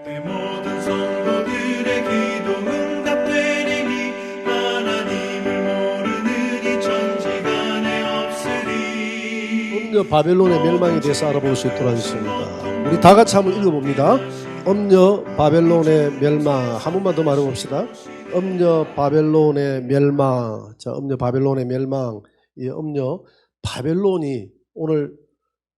내 모든 성도들의 기도 응답되리니 하나님을 모르는 이 천지간에 없으리. 음녀 바벨론의 멸망에 대해서 알아볼 수 있도록 하겠습니다. 우리 다 같이 한번 읽어봅니다. 음녀 바벨론의 멸망. 한 번만 더 말해봅시다. 음녀 바벨론의 멸망. 자, 음녀 바벨론의 멸망. 이 음녀 바벨론이 오늘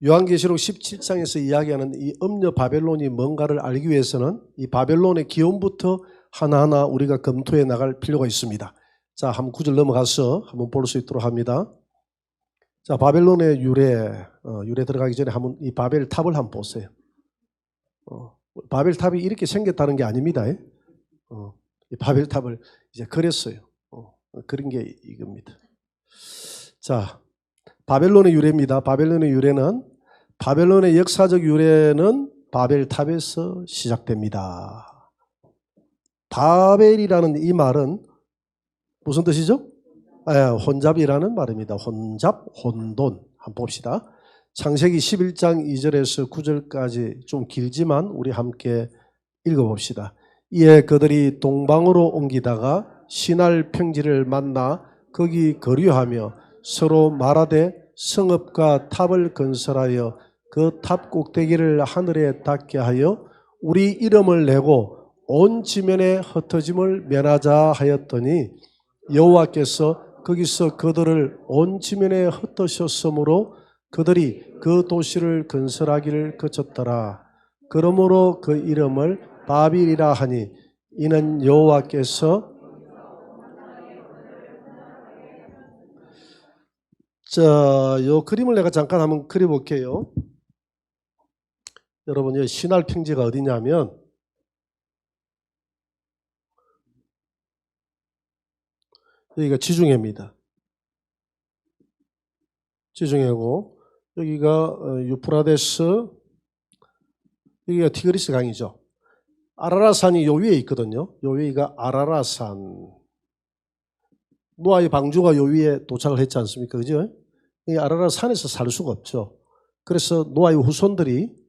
요한계시록 17장에서 이야기하는 이 음녀 바벨론이 뭔가를 알기 위해서는 이 바벨론의 기원부터 하나하나 우리가 검토해 나갈 필요가 있습니다. 자, 한번 9절 넘어가서 한번 볼 수 있도록 합니다. 자, 바벨론의 유래 들어가기 전에 한번 이 바벨 탑을 한번 보세요. 바벨 탑이 이렇게 생겼다는 게 아닙니다. 이 바벨 탑을 이제 그렸어요. 그런 게 이겁니다. 자, 바벨론의 유래입니다. 바벨론의 역사적 유래는 바벨탑에서 시작됩니다. 바벨이라는 이 말은 무슨 뜻이죠? 혼잡이라는 말입니다. 혼잡, 혼돈. 한번 봅시다. 창세기 11장 2절에서 9절까지 좀 길지만 우리 함께 읽어봅시다. 이에 그들이 동방으로 옮기다가 시날 평지를 만나 거기 거류하며 서로 말하되 성읍과 탑을 건설하여 그 탑 꼭대기를 하늘에 닿게 하여 우리 이름을 내고 온 지면에 흩어짐을 면하자 하였더니 여호와께서 거기서 그들을 온 지면에 흩으셨으므로 그들이 그 도시를 건설하기를 그쳤더라. 그러므로 그 이름을 바빌이라 하니 이는 여호와께서 자, 요 그림을 내가 잠깐 한번 그려볼게요. 여러분, 이 시날 평지가 어디냐면 여기가 지중해입니다. 지중해고 여기가 유프라데스, 여기가 티그리스 강이죠. 아라라산이 요 위에 있거든요. 요 위가 아라라산. 노아의 방주가 요 위에 도착을 했지 않습니까? 그죠? 이 아라라산에서 살 수가 없죠. 그래서 노아의 후손들이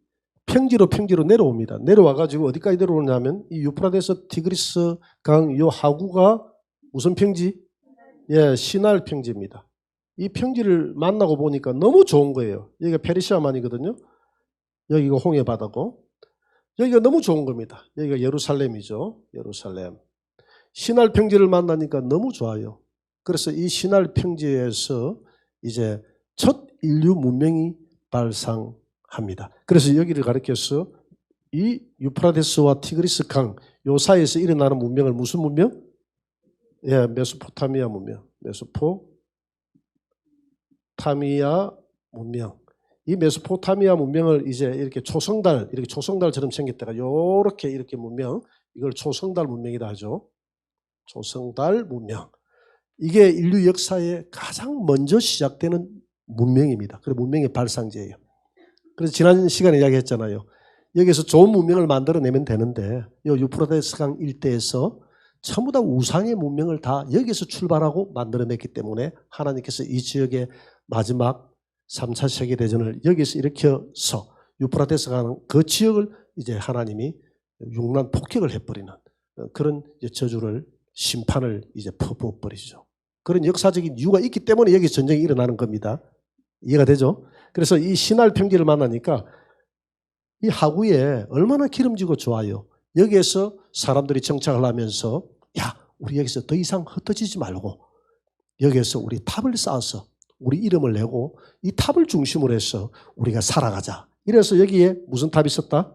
평지로 내려옵니다. 내려와가지고 어디까지 내려오냐면 이 유프라데스 티그리스 강 요 하구가 무슨 평지? 예, 시날 평지입니다. 이 평지를 만나고 보니까 너무 좋은 거예요. 여기가 페르시아만이거든요. 여기가 홍해 바다고. 여기가 너무 좋은 겁니다. 여기가 예루살렘이죠. 예루살렘. 시날 평지를 만나니까 너무 좋아요. 그래서 이 시날 평지에서 이제 첫 인류 문명이 발상합니다. 그래서 여기를 가리켜서 이 유프라데스와 티그리스 강 요 사이에서 일어나는 문명을 무슨 문명? 예, 메소포타미아 문명. 메소포타미아 문명. 이 메소포타미아 문명을 이제 이렇게 초성달처럼 생겼다가 이렇게 문명, 이걸 초성달 문명이라 하죠. 초성달 문명. 이게 인류 역사에 가장 먼저 시작되는 문명입니다. 그리고 문명의 발상지예요. 그래서 지난 시간에 이야기했잖아요. 여기서 좋은 문명을 만들어내면 되는데 이 유프라데스 강 일대에서 전부 다 우상의 문명을 다 여기서 출발하고 만들어냈기 때문에 하나님께서 이 지역의 마지막 3차 세계대전을 여기서 일으켜서 유프라데스 강 그 지역을 이제 하나님이 융란 폭격을 해버리는 그런 저주를 심판을 이제 퍼부어버리죠. 그런 역사적인 이유가 있기 때문에 여기 전쟁이 일어나는 겁니다. 이해가 되죠? 그래서 이 시날 평지를 만나니까 이 하구에 얼마나 기름지고 좋아요. 여기에서 사람들이 정착을 하면서 야, 우리 여기서 더 이상 흩어지지 말고 여기에서 우리 탑을 쌓아서 우리 이름을 내고 이 탑을 중심으로 해서 우리가 살아가자. 이래서 여기에 무슨 탑이 있었다?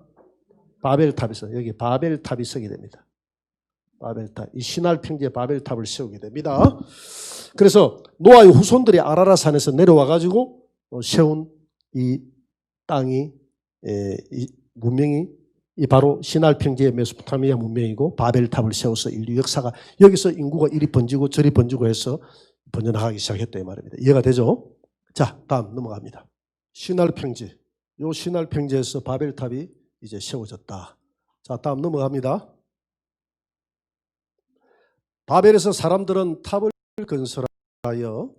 바벨탑이 있어요. 여기 바벨탑이 서게 됩니다. 바벨탑. 이 시날 평지에 바벨탑을 세우게 됩니다. 그래서 노아의 후손들이 아라라산에서 내려와가지고 세운 이 땅이 이 문명이 이 바로 시날 평지의 메소포타미아 문명이고 바벨탑을 세워서 인류 역사가 여기서 인구가 이리 번지고 저리 번지고 해서 번져나가기 시작했다 이 말입니다. 이해가 되죠? 자, 다음 넘어갑니다. 시날 평지. 요 시날 평지에서 바벨탑이 이제 세워졌다. 자, 다음 넘어갑니다. 바벨에서 사람들은 탑을 건설하여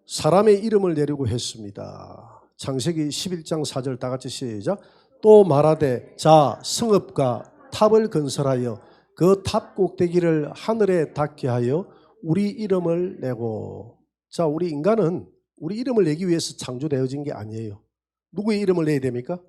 사람의 이름을 내리고 했습니다. 창세기 11장 4절 다 같이 시작. 또 말하되 자 성읍과 탑을 건설하여 그 탑 꼭대기를 하늘에 닿게 하여 우리 이름을 내고. 자, 우리 인간은 우리 이름을 내기 위해서 창조되어진 게 아니에요. 누구의 이름을 내야 됩니까?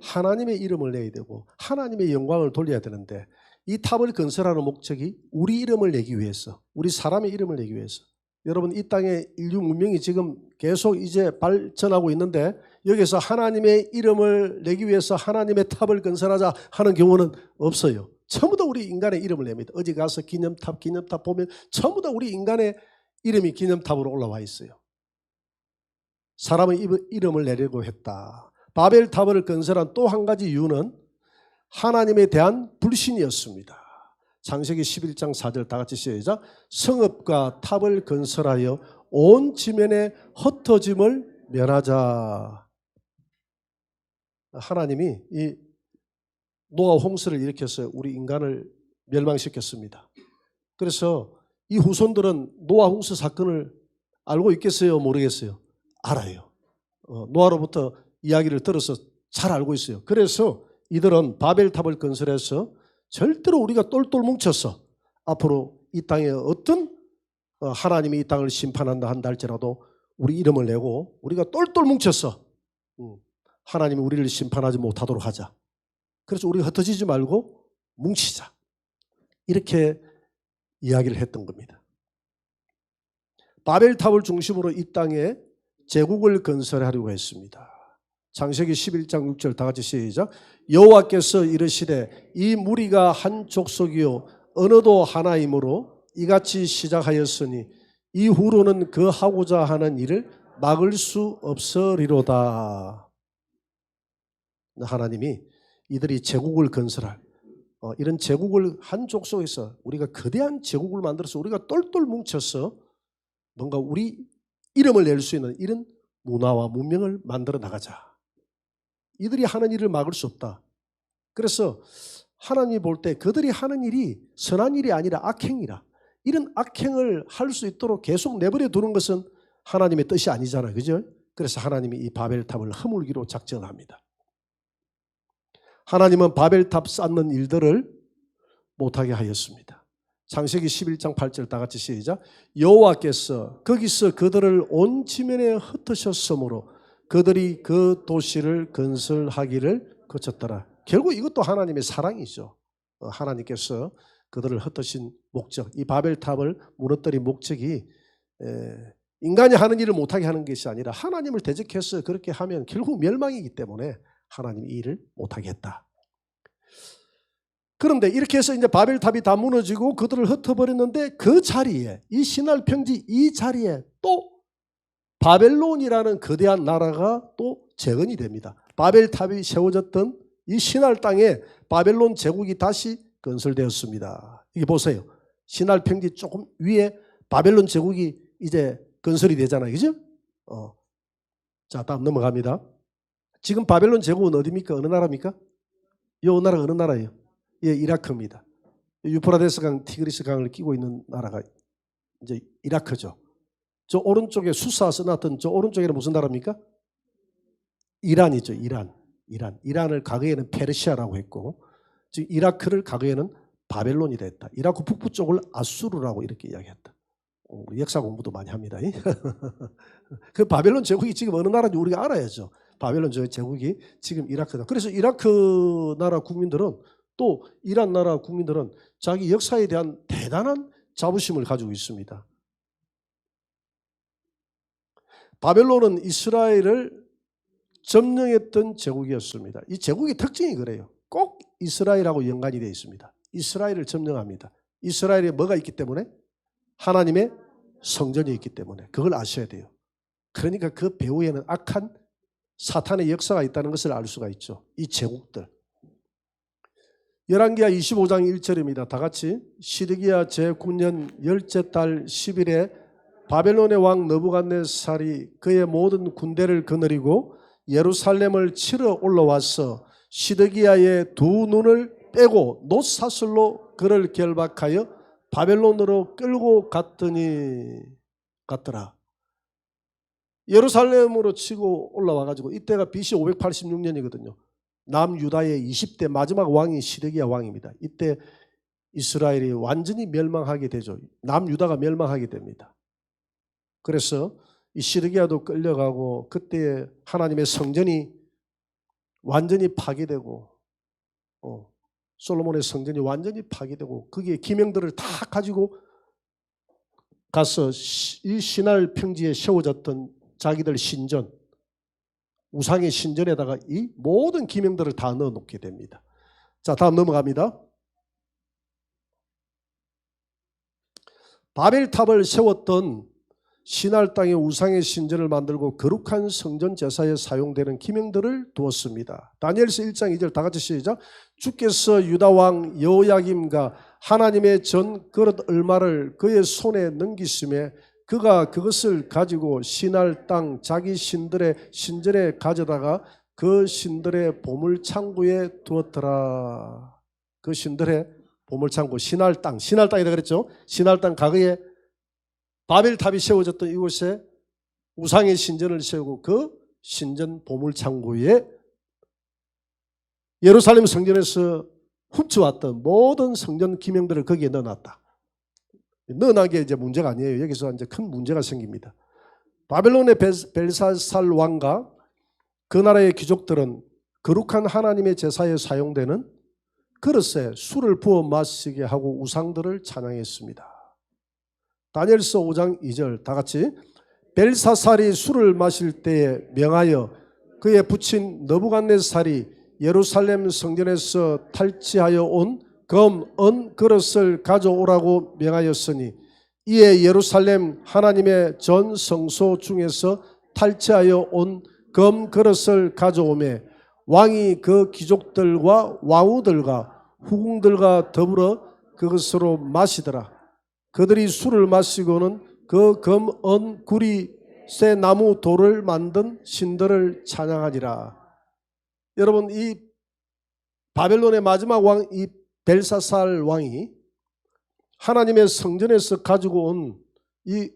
하나님의 이름을 내야 되고 하나님의 영광을 돌려야 되는데, 이 탑을 건설하는 목적이 우리 이름을 내기 위해서, 우리 사람의 이름을 내기 위해서. 여러분, 이 땅에 인류 문명이 지금 계속 이제 발전하고 있는데, 여기서 하나님의 이름을 내기 위해서 하나님의 탑을 건설하자 하는 경우는 없어요. 전부 다 우리 인간의 이름을 냅니다. 어디 가서 기념탑 보면 전부 다 우리 인간의 이름이 기념탑으로 올라와 있어요. 사람의 이름을 내려고 했다. 바벨탑을 건설한 또 한 가지 이유는 하나님에 대한 불신이었습니다. 창세기 11장 4절 다 같이 시작. 성읍과 탑을 건설하여 온 지면에 흩어짐을 면하자. 하나님이 이 노아 홍수를 일으켜서 우리 인간을 멸망시켰습니다. 그래서 이 후손들은 노아 홍수 사건을 알고 있겠어요? 모르겠어요? 알아요. 노아로부터 이야기를 들어서 잘 알고 있어요. 그래서 이들은 바벨탑을 건설해서 절대로 우리가 똘똘 뭉쳐서 앞으로 이 땅에 어떤 하나님이 이 땅을 심판한다 한다 할지라도 우리 이름을 내고 우리가 똘똘 뭉쳐서 하나님이 우리를 심판하지 못하도록 하자. 그래서 우리가 흩어지지 말고 뭉치자. 이렇게 이야기를 했던 겁니다. 바벨탑을 중심으로 이 땅에 제국을 건설하려고 했습니다. 창세기 11장 6절 다 같이 시작. 여호와께서 이르시되 이 무리가 한 족속이요 언어도 하나이므로 이같이 시작하였으니 이후로는 그 하고자 하는 일을 막을 수 없으리로다. 하나님이 이들이 제국을 건설할 이런 제국을 한 족속에서 우리가 거대한 제국을 만들어서 우리가 똘똘 뭉쳐서 뭔가 우리 이름을 낼 수 있는 이런 문화와 문명을 만들어 나가자. 이들이 하는 일을 막을 수 없다. 그래서 하나님이 볼 때 그들이 하는 일이 선한 일이 아니라 악행이라. 이런 악행을 할 수 있도록 계속 내버려 두는 것은 하나님의 뜻이 아니잖아요. 그죠? 그래서 하나님이 이 바벨탑을 허물기로 작정을 합니다. 하나님은 바벨탑 쌓는 일들을 못하게 하였습니다. 창세기 11장 8절 다 같이 시작. 여호와께서 거기서 그들을 온 지면에 흩으셨으므로 그들이 그 도시를 건설하기를 거쳤더라. 결국 이것도 하나님의 사랑이죠. 하나님께서 그들을 흩으신 목적, 이 바벨탑을 무너뜨린 목적이 인간이 하는 일을 못하게 하는 것이 아니라 하나님을 대적해서 그렇게 하면 결국 멸망이기 때문에 하나님이 이 일을 못하게 했다. 그런데 이렇게 해서 이제 바벨탑이 다 무너지고 그들을 흩어버렸는데 그 자리에 이 신할 평지 이 자리에 또 바벨론이라는 거대한 나라가 또 재건이 됩니다. 바벨탑이 세워졌던 이 신할 땅에 바벨론 제국이 다시 건설되었습니다. 이게 보세요. 신할 평지 조금 위에 바벨론 제국이 이제 건설이 되잖아요. 그죠? 자, 다음 넘어갑니다. 지금 바벨론 제국은 어디입니까? 어느 나라입니까? 이 나라가 어느 나라예요? 예, 이라크입니다. 유프라데스 강, 티그리스 강을 끼고 있는 나라가 이제 이라크죠. 저 오른쪽에 수사 써놨던 저 오른쪽에는 무슨 나라입니까? 이란이죠. 이란을 과거에는 페르시아라고 했고 지금 이라크를 과거에는 바벨론이 됐다. 이라크 북부 쪽을 아수르라고 이렇게 이야기했다. 역사 공부도 많이 합니다. 그 바벨론 제국이 지금 어느 나라인지 우리가 알아야죠. 바벨론 제국이 지금 이라크다. 그래서 이라크 나라 국민들은 또 이란 나라 국민들은 자기 역사에 대한 대단한 자부심을 가지고 있습니다. 바벨론은 이스라엘을 점령했던 제국이었습니다. 이 제국의 특징이 그래요. 꼭 이스라엘하고 연관이 되어 있습니다. 이스라엘을 점령합니다. 이스라엘에 뭐가 있기 때문에? 하나님의 성전이 있기 때문에. 그걸 아셔야 돼요. 그러니까 그 배후에는 악한 사탄의 역사가 있다는 것을 알 수가 있죠. 이 제국들. 열왕기하 25장 1절입니다. 다 같이. 시드기야 제9년 10째 달 10일에 바벨론의 왕 느부갓네살이 그의 모든 군대를 거느리고 예루살렘을 치러 올라와서 시드기야의 두 눈을 빼고 놋사슬로 그를 결박하여 바벨론으로 끌고 갔더라. 예루살렘으로 치고 올라와가지고 이때가 BC 586년이거든요. 남유다의 20대 마지막 왕이 시드기야 왕입니다. 이때 이스라엘이 완전히 멸망하게 되죠. 남유다가 멸망하게 됩니다. 그래서 이 시드기야도 끌려가고 그때 하나님의 성전이 완전히 파괴되고 솔로몬의 성전이 완전히 파괴되고 거기에 기명들을 다 가지고 가서 이 시날 평지에 세워졌던 자기들 신전, 우상의 신전에다가 이 모든 기명들을 다 넣어놓게 됩니다. 자, 다음 넘어갑니다. 바벨탑을 세웠던 시날 땅에 우상의 신전을 만들고 거룩한 성전 제사에 사용되는 기명들을 두었습니다. 다니엘서 1장 2절 다 같이 시작. 주께서 유다 왕 여호야김과 하나님의 전 그릇 얼마를 그의 손에 넘기심에 그가 그것을 가지고 시날 땅 자기 신들의 신전에 가져다가 그 신들의 보물 창고에 두었더라. 그 신들의 보물 창고, 시날 땅이다 그랬죠. 시날 땅 과거에 바벨탑이 세워졌던 이곳에 우상의 신전을 세우고 그 신전 보물 창고에 예루살렘 성전에서 훔쳐왔던 모든 성전 기명들을 거기에 넣어놨다. 넣어놓은 게 이제 문제가 아니에요. 여기서 이제 큰 문제가 생깁니다. 바벨론의 벨사살 왕과 그 나라의 귀족들은 거룩한 하나님의 제사에 사용되는 그릇에 술을 부어 마시게 하고 우상들을 찬양했습니다. 다니엘서 5장 2절 다 같이. 벨사살이 술을 마실 때에 명하여 그의 부친 느부갓네살이 예루살렘 성전에서 탈취하여 온 검, 은 그릇을 가져오라고 명하였으니 이에 예루살렘 하나님의 전 성소 중에서 탈취하여 온 검 그릇을 가져오매 왕이 그 귀족들과 왕후들과 후궁들과 더불어 그것으로 마시더라. 그들이 술을 마시고는 그 검, 은, 구리, 새 나무, 돌을 만든 신들을 찬양하니라. 여러분, 이 바벨론의 마지막 왕 이 벨사살 왕이 하나님의 성전에서 가지고 온 이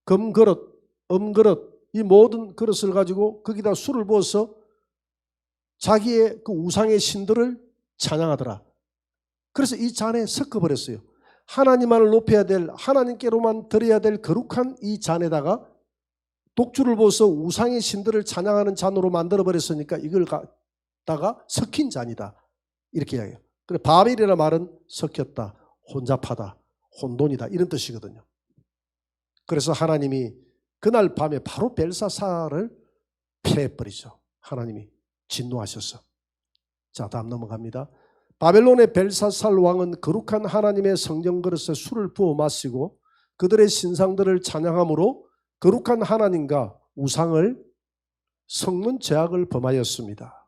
금그릇, 음그릇, 이 모든 그릇을 가지고 거기다 술을 부어서 자기의 그 우상의 신들을 찬양하더라. 그래서 이 잔에 섞어버렸어요. 하나님만을 높여야 될, 하나님께로만 드려야 될 거룩한 이 잔에다가 독주를 부어서 우상의 신들을 찬양하는 잔으로 만들어버렸으니까 이걸 갖다가 섞인 잔이다. 이렇게 이야기해요. 그래, 바벨이라는 말은 섞였다, 혼잡하다, 혼돈이다 이런 뜻이거든요. 그래서 하나님이 그날 밤에 바로 벨사살을 패해버리죠. 하나님이 진노하셔서. 자, 다음 넘어갑니다. 바벨론의 벨사살 왕은 거룩한 하나님의 성전 그릇에 술을 부어 마시고 그들의 신상들을 찬양함으로 거룩한 하나님과 우상을 섞는 죄악을 범하였습니다.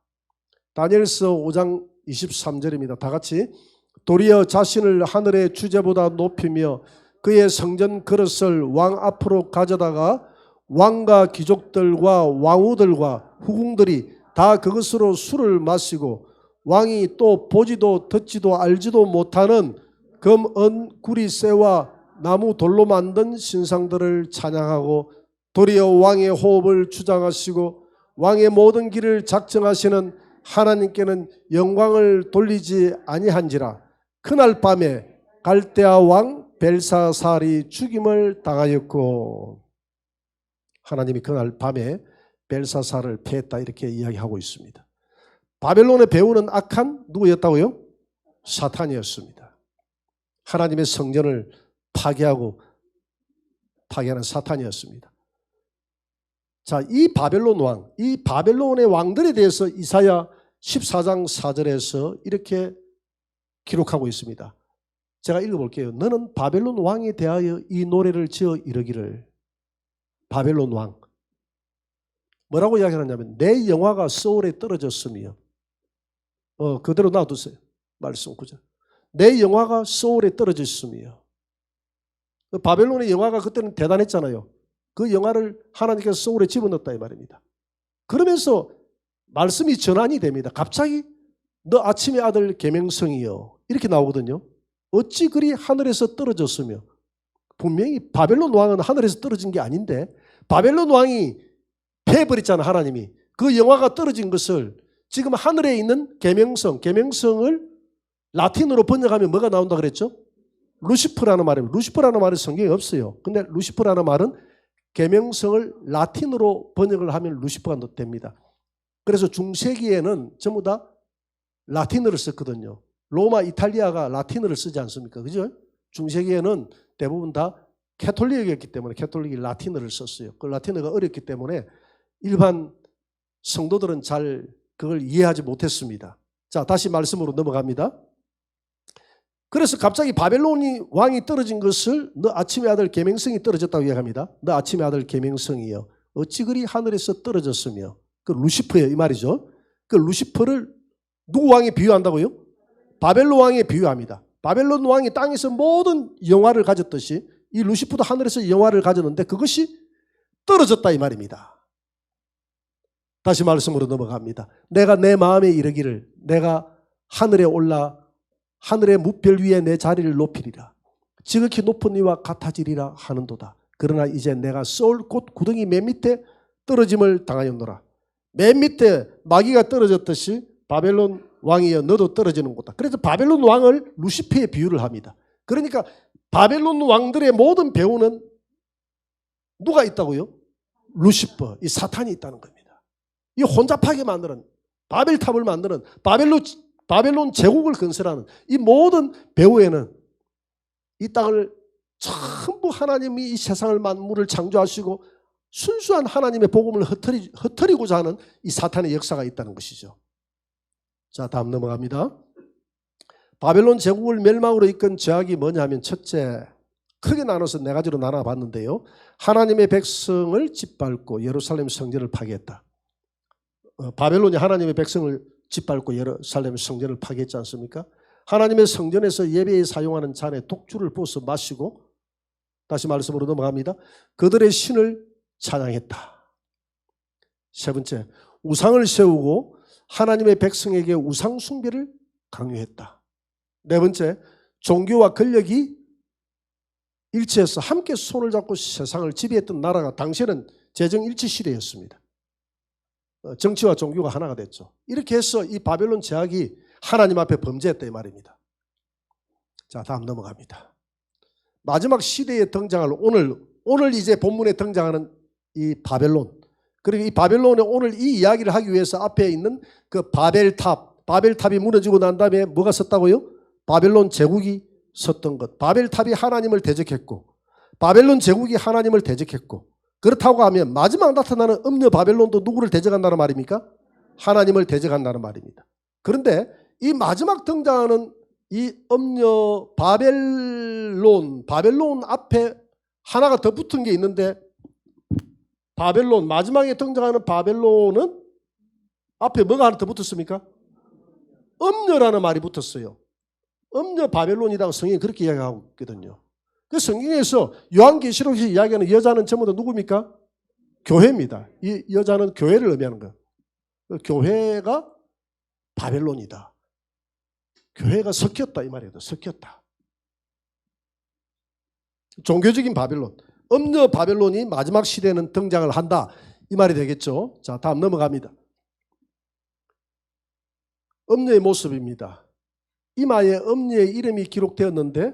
다니엘서 5장 23절입니다. 다 같이. 도리어 자신을 하늘의 주제보다 높이며 그의 성전 그릇을 왕 앞으로 가져다가 왕과 귀족들과 왕후들과 후궁들이 다 그것으로 술을 마시고 왕이 또 보지도 듣지도 알지도 못하는 검, 은, 구리, 쇠와 나무, 돌로 만든 신상들을 찬양하고 도리어 왕의 호흡을 주장하시고 왕의 모든 길을 작정하시는 하나님께는 영광을 돌리지 아니한지라. 그날 밤에 갈대아 왕 벨사살이 죽임을 당하였고, 하나님이 그날 밤에 벨사살을 패했다 이렇게 이야기하고 있습니다. 바벨론의 배후는 악한 누구였다고요? 사탄이었습니다. 하나님의 성전을 파괴하는 사탄이었습니다. 자, 이 바벨론 왕, 이 바벨론의 왕들에 대해서 이사야 14장 4절에서 이렇게 기록하고 있습니다. 제가 읽어볼게요. 너는 바벨론 왕에 대하여 이 노래를 지어 이르기를. 바벨론 왕. 뭐라고 이야기하냐면 내 영화가 소울에 떨어졌으며, 그대로 놔두세요. 말씀 9절. 내 영화가 소울에 떨어졌으며. 바벨론의 영화가 그때는 대단했잖아요. 그 영화를 하나님께서 소울에 집어넣었다 이 말입니다. 그러면서 말씀이 전환이 됩니다. 갑자기 너 아침의 아들 계명성이여 이렇게 나오거든요. 어찌 그리 하늘에서 떨어졌으며. 분명히 바벨론 왕은 하늘에서 떨어진 게 아닌데 바벨론 왕이 패해버렸잖아. 하나님이 그 영화가 떨어진 것을 지금 하늘에 있는 계명성을 라틴어로 번역하면 뭐가 나온다 그랬죠? 루시퍼라는 말입니다. 루시퍼라는 말은 성경에 없어요. 근데 루시퍼라는 말은 계명성을 라틴어로 번역을 하면 루시퍼가 됩니다. 그래서 중세기에는 전부 다 라틴어를 썼거든요. 로마, 이탈리아가 라틴어를 쓰지 않습니까? 그죠? 중세기에는 대부분 다 캐톨릭이었기 때문에 캐톨릭이 라틴어를 썼어요. 그 라틴어가 어렵기 때문에 일반 성도들은 잘 그걸 이해하지 못했습니다. 자, 다시 말씀으로 넘어갑니다. 그래서 갑자기 바벨론 왕이 떨어진 것을 너 아침의 아들 계명성이 떨어졌다고 이야기합니다. 너 아침의 아들 계명성이여 어찌 그리 하늘에서 떨어졌으며 그 루시퍼예요 이 말이죠. 그 루시퍼를 누구 왕에 비유한다고요? 바벨론 왕에 비유합니다. 바벨론 왕이 땅에서 모든 영화를 가졌듯이 이 루시퍼도 하늘에서 영화를 가졌는데 그것이 떨어졌다 이 말입니다. 다시 말씀으로 넘어갑니다. 내가 내 마음에 이르기를 내가 하늘에 올라 하늘의 무별 위에 내 자리를 높이리라. 지극히 높은 이와 같아지리라 하는도다. 그러나 이제 내가 쏠 곳 구덩이 맨 밑에 떨어짐을 당하였노라. 맨 밑에 마귀가 떨어졌듯이 바벨론 왕이여 너도 떨어지는 곳다. 그래서 바벨론 왕을 루시퍼에 비유를 합니다. 그러니까 바벨론 왕들의 모든 배후는 누가 있다고요? 루시퍼, 이 사탄이 있다는 겁니다. 이 혼잡하게 만드는 바벨탑을 만드는 바벨론 제국을 건설하는 이 모든 배후에는 이 땅을 전부 하나님이 이 세상을 만물을 창조하시고 순수한 하나님의 복음을 흩트리고자 하는 이 사탄의 역사가 있다는 것이죠. 자, 다음 넘어갑니다. 바벨론 제국을 멸망으로 이끈 죄악이 뭐냐 하면 첫째, 크게 나눠서 네 가지로 나눠봤는데요. 하나님의 백성을 짓밟고 예루살렘 성전을 파괴했다. 바벨론이 하나님의 백성을 짓밟고 예루살렘 성전을 파괴했지 않습니까? 하나님의 성전에서 예배에 사용하는 잔에 독주를 부어서 마시고 다시 말씀으로 넘어갑니다. 그들의 신을 찬양했다. 세 번째, 우상을 세우고 하나님의 백성에게 우상 숭배를 강요했다. 네 번째, 종교와 권력이 일치해서 함께 손을 잡고 세상을 지배했던 나라가 당시에는 재정일치 시대였습니다. 정치와 종교가 하나가 됐죠. 이렇게 해서 이 바벨론 제국이 하나님 앞에 범죄했다 이 말입니다. 자, 다음 넘어갑니다. 마지막 시대에 등장할 오늘 이제 본문에 등장하는 이 바벨론. 그리고 이 바벨론의 오늘 이 이야기를 하기 위해서 앞에 있는 그 바벨탑이 무너지고 난 다음에 뭐가 섰다고요? 바벨론 제국이 섰던 것. 바벨탑이 하나님을 대적했고 바벨론 제국이 하나님을 대적했고 그렇다고 하면 마지막 나타나는 음녀 바벨론도 누구를 대적한다는 말입니까? 하나님을 대적한다는 말입니다. 그런데 이 마지막 등장하는 이 음녀 바벨론 앞에 하나가 더 붙은 게 있는데 바벨론 마지막에 등장하는 바벨론은 앞에 뭐가 하나 더 붙었습니까? 음녀라는 말이 붙었어요. 음녀 바벨론이라고 성경이 그렇게 이야기하고 있거든요. 그 성경에서 요한계시록에서 이야기하는 여자는 전부 다 누굽니까? 교회입니다. 이 여자는 교회를 의미하는 거예요. 교회가 바벨론이다. 교회가 섞였다 이 말이에요. 섞였다. 종교적인 바벨론. 음녀 바벨론이 마지막 시대에는 등장을 한다. 이 말이 되겠죠. 자, 다음 넘어갑니다. 음녀의 모습입니다. 이마에 음녀의 이름이 기록되었는데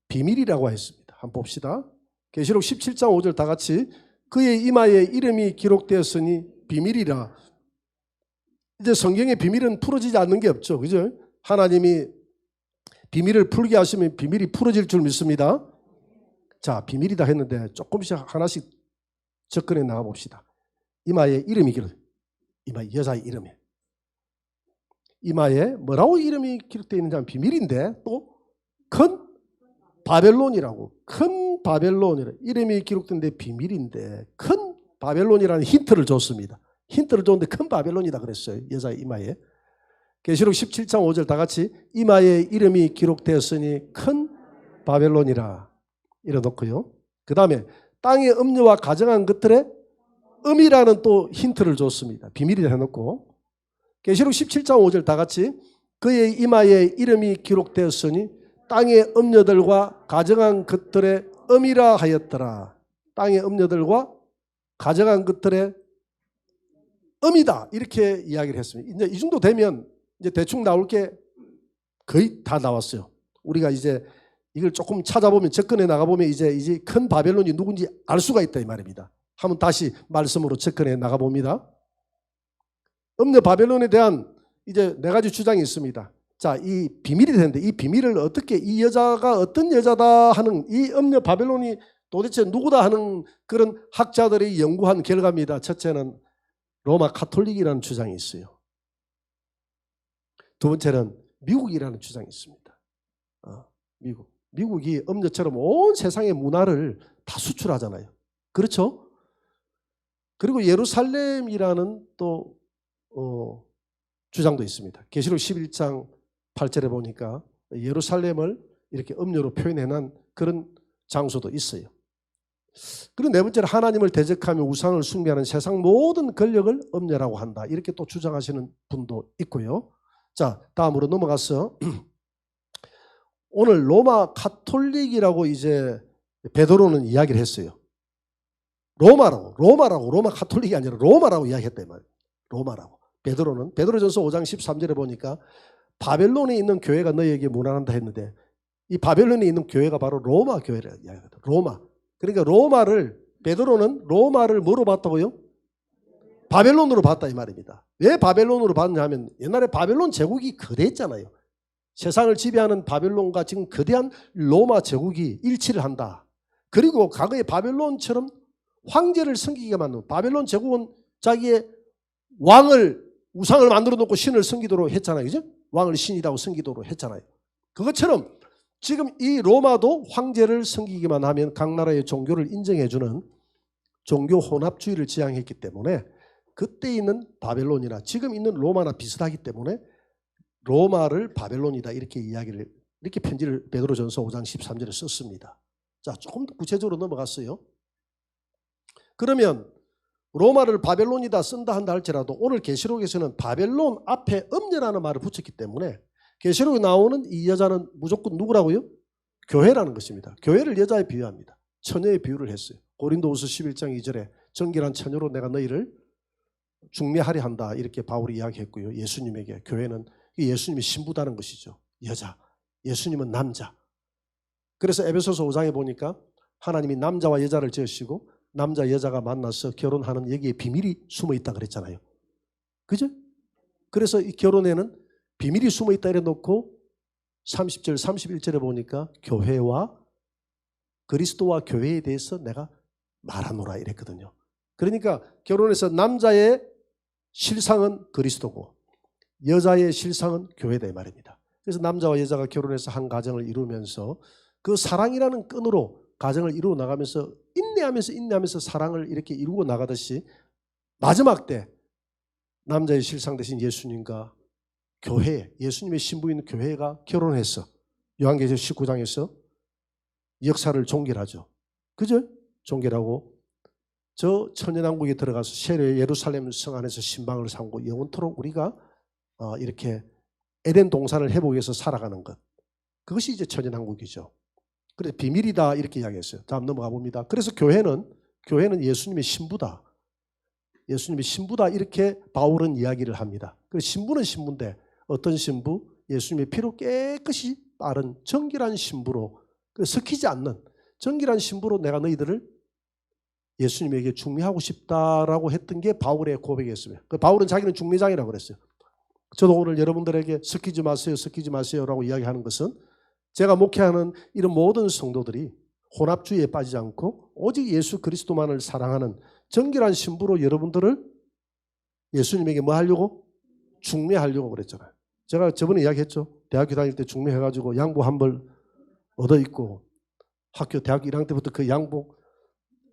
비밀이라고 했습니다. 한번 봅시다. 계시록 17장 5절 다 같이 그의 이마에 이름이 기록되었으니 비밀이라. 이제 성경의 비밀은 풀어지지 않는 게 없죠. 그죠? 하나님이 비밀을 풀게 하시면 비밀이 풀어질 줄 믿습니다. 자, 비밀이다 했는데 조금씩 하나씩 접근해 나가 봅시다. 이마에 이름이 이마 여자의 이름에 이마에 뭐라고 이름이 기록되어 있는지 비밀인데 또 큰 바벨론이라고 큰 바벨론이라 이름이 기록된데 비밀인데 큰 바벨론이라는 힌트를 줬습니다. 힌트를 줬는데 큰 바벨론이다 그랬어요. 여자의 이마에. 계시록 17장 5절 다 같이 이마에 이름이 기록되었으니 큰 바벨론이라 이래놓고요. 그 다음에 땅의 음녀와 가정한 것들의 음이라는 또 힌트를 줬습니다. 비밀이라 해놓고 계시록 17장 5절 다 같이 그의 이마에 이름이 기록되었으니 땅의 음녀들과 가정한 것들의 음이라 하였더라. 땅의 음녀들과 가정한 것들의 음이다 이렇게 이야기를 했습니다. 이제 이 정도 되면 이제 대충 나올 게 거의 다 나왔어요. 우리가 이제 이걸 조금 찾아보면 접근해 나가보면 이제 큰 바벨론이 누군지 알 수가 있다 이 말입니다. 한번 다시 말씀으로 접근해 나가봅니다. 음녀 바벨론에 대한 이제 4가지 주장이 있습니다. 자, 이 비밀이 되는데 이 비밀을 어떻게 이 여자가 어떤 여자다 하는 이 음녀 바벨론이 도대체 누구다 하는 그런 학자들이 연구한 결과입니다. 첫째는 로마 카톨릭이라는 주장이 있어요. 두 번째는 미국이라는 주장이 있습니다. 미국이 음녀처럼 온 세상의 문화를 다 수출하잖아요. 그렇죠? 그리고 예루살렘이라는 또 주장도 있습니다. 계시록 11장 8절에 보니까 예루살렘을 이렇게 음녀로 표현해놓은 그런 장소도 있어요. 그리고 네 번째는 하나님을 대적하며 우상을 숭배하는 세상 모든 권력을 음녀라고 한다. 이렇게 또 주장하시는 분도 있고요. 자, 다음으로 넘어가서 오늘 로마 카톨릭이라고 이제 베드로는 이야기를 했어요. 로마 카톨릭이 아니라 로마라고 이야기했다 이 말이에요. 로마라고. 베드로전서 5장 13절에 보니까 바벨론에 있는 교회가 너희에게 문안한다 했는데 이 바벨론에 있는 교회가 바로 로마 교회를 이야기하거든. 로마. 그러니까 베드로는 로마를 뭐로 봤다고요? 바벨론으로 봤다 이 말입니다. 왜 바벨론으로 봤냐 하면 옛날에 바벨론 제국이 거대했잖아요. 세상을 지배하는 바벨론과 지금 거대한 로마 제국이 일치를 한다. 그리고 과거의 바벨론처럼 황제를 섬기게 만든 바벨론 제국은 자기의 우상을 만들어 놓고 신을 섬기도록 했잖아요. 그죠? 왕을 신이라고 섬기도록 했잖아요. 그것처럼 지금 이 로마도 황제를 섬기기만 하면 각 나라의 종교를 인정해주는 종교 혼합주의를 지향했기 때문에 그때 있는 바벨론이나 지금 있는 로마나 비슷하기 때문에 로마를 바벨론이다 이렇게 편지를 베드로전서 5장 13절에 썼습니다. 자, 조금 더 구체적으로 넘어갔어요. 그러면 로마를 바벨론이다 쓴다 한다 할지라도 오늘 계시록에서는 바벨론 앞에 음녀라는 말을 붙였기 때문에 계시록에 나오는 이 여자는 무조건 누구라고요? 교회라는 것입니다. 교회를 여자에 비유합니다. 처녀에 비유를 했어요. 고린도후서 11장 2절에 정결한 처녀로 내가 너희를 중매하려 한다 이렇게 바울이 이야기했고요. 예수님에게 교회는 예수님이 신부다는 것이죠. 여자. 예수님은 남자. 그래서 에베소서 5장에 보니까 하나님이 남자와 여자를 지으시고 남자 여자가 만나서 결혼하는 여기에 비밀이 숨어 있다 그랬잖아요. 그죠? 그래서 이 결혼에는 비밀이 숨어 있다 이래 놓고 30절 31절에 보니까 교회와 그리스도와 교회에 대해서 내가 말하노라 이랬거든요. 그러니까 결혼해서 남자의 실상은 그리스도고 여자의 실상은 교회다 이 말입니다. 그래서 남자와 여자가 결혼해서 한 가정을 이루면서 그 사랑이라는 끈으로 가정을 이루어 나가면서 인내하면서 사랑을 이렇게 이루어 나가듯이 마지막 때 남자의 실상 대신 예수님과 교회, 예수님의 신부인 교회가 결혼해서 요한계시록 19장에서 역사를 종결하죠. 그죠? 종결하고 저 천년왕국에 들어가서 새 예루살렘 성 안에서 신방을 삼고 영원토록 우리가 이렇게 에덴 동산을 회복해서 살아가는 것. 그것이 이제 천년왕국이죠. 그래서 비밀이다 이렇게 이야기했어요. 다음 넘어가 봅니다. 그래서 교회는 예수님의 신부다. 예수님의 신부다 이렇게 바울은 이야기를 합니다. 그래서 신부는 신부인데 어떤 신부? 예수님의 피로 깨끗이 빠른 정결한 신부로 섞이지 않는 정결한 신부로 내가 너희들을 예수님에게 중매하고 싶다라고 했던 게 바울의 고백이었습니다. 바울은 자기는 중매장이라고 그랬어요. 저도 오늘 여러분들에게 섞이지 마세요라고 이야기하는 것은 제가 목회하는 이런 모든 성도들이 혼합주의에 빠지지 않고 오직 예수 그리스도만을 사랑하는 정결한 신부로 여러분들을 예수님에게 뭐 하려고? 중매하려고 그랬잖아요. 제가 저번에 이야기했죠. 대학교 다닐 때 중매해가지고 양복 한 벌 얻어 입고 대학교 1학년 때부터 그 양복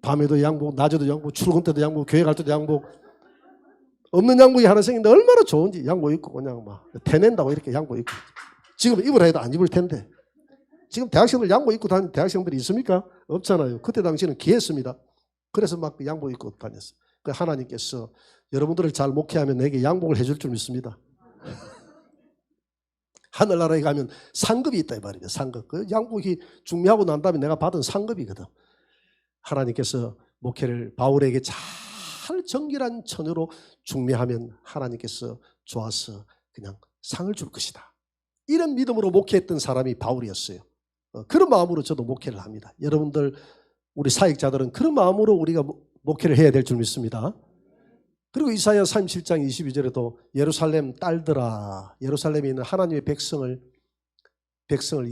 밤에도 양복, 낮에도 양복, 출근 때도 양복, 교회 갈 때도 양복 없는 양복이 하나 생긴데 얼마나 좋은지 양복 입고 그냥 막 태낸다고 이렇게 양복 입고 지금 입으라 해도 안 입을 텐데 지금 대학생들 양복 입고 다니는 대학생들이 있습니까? 없잖아요. 그때 당시에는 귀했습니다. 그래서 막 양복 입고 다녔어요. 그 하나님께서 여러분들을 잘 목회하면 내게 양복을 해줄 줄 믿습니다. 하늘나라에 가면 상급이 있다 이 말이에요. 상급. 그 양복이 중매하고 난 다음에 내가 받은 상급이거든. 하나님께서 목회를 바울에게 잘 정결한 처녀로 중매하면 하나님께서 좋아서 그냥 상을 줄 것이다. 이런 믿음으로 목회했던 사람이 바울이었어요. 그런 마음으로 저도 목회를 합니다. 여러분들 우리 사역자들은 그런 마음으로 우리가 목회를 해야 될 줄 믿습니다. 그리고 이사야 37장 22절에도 예루살렘 딸들아, 예루살렘에 있는 하나님의 백성을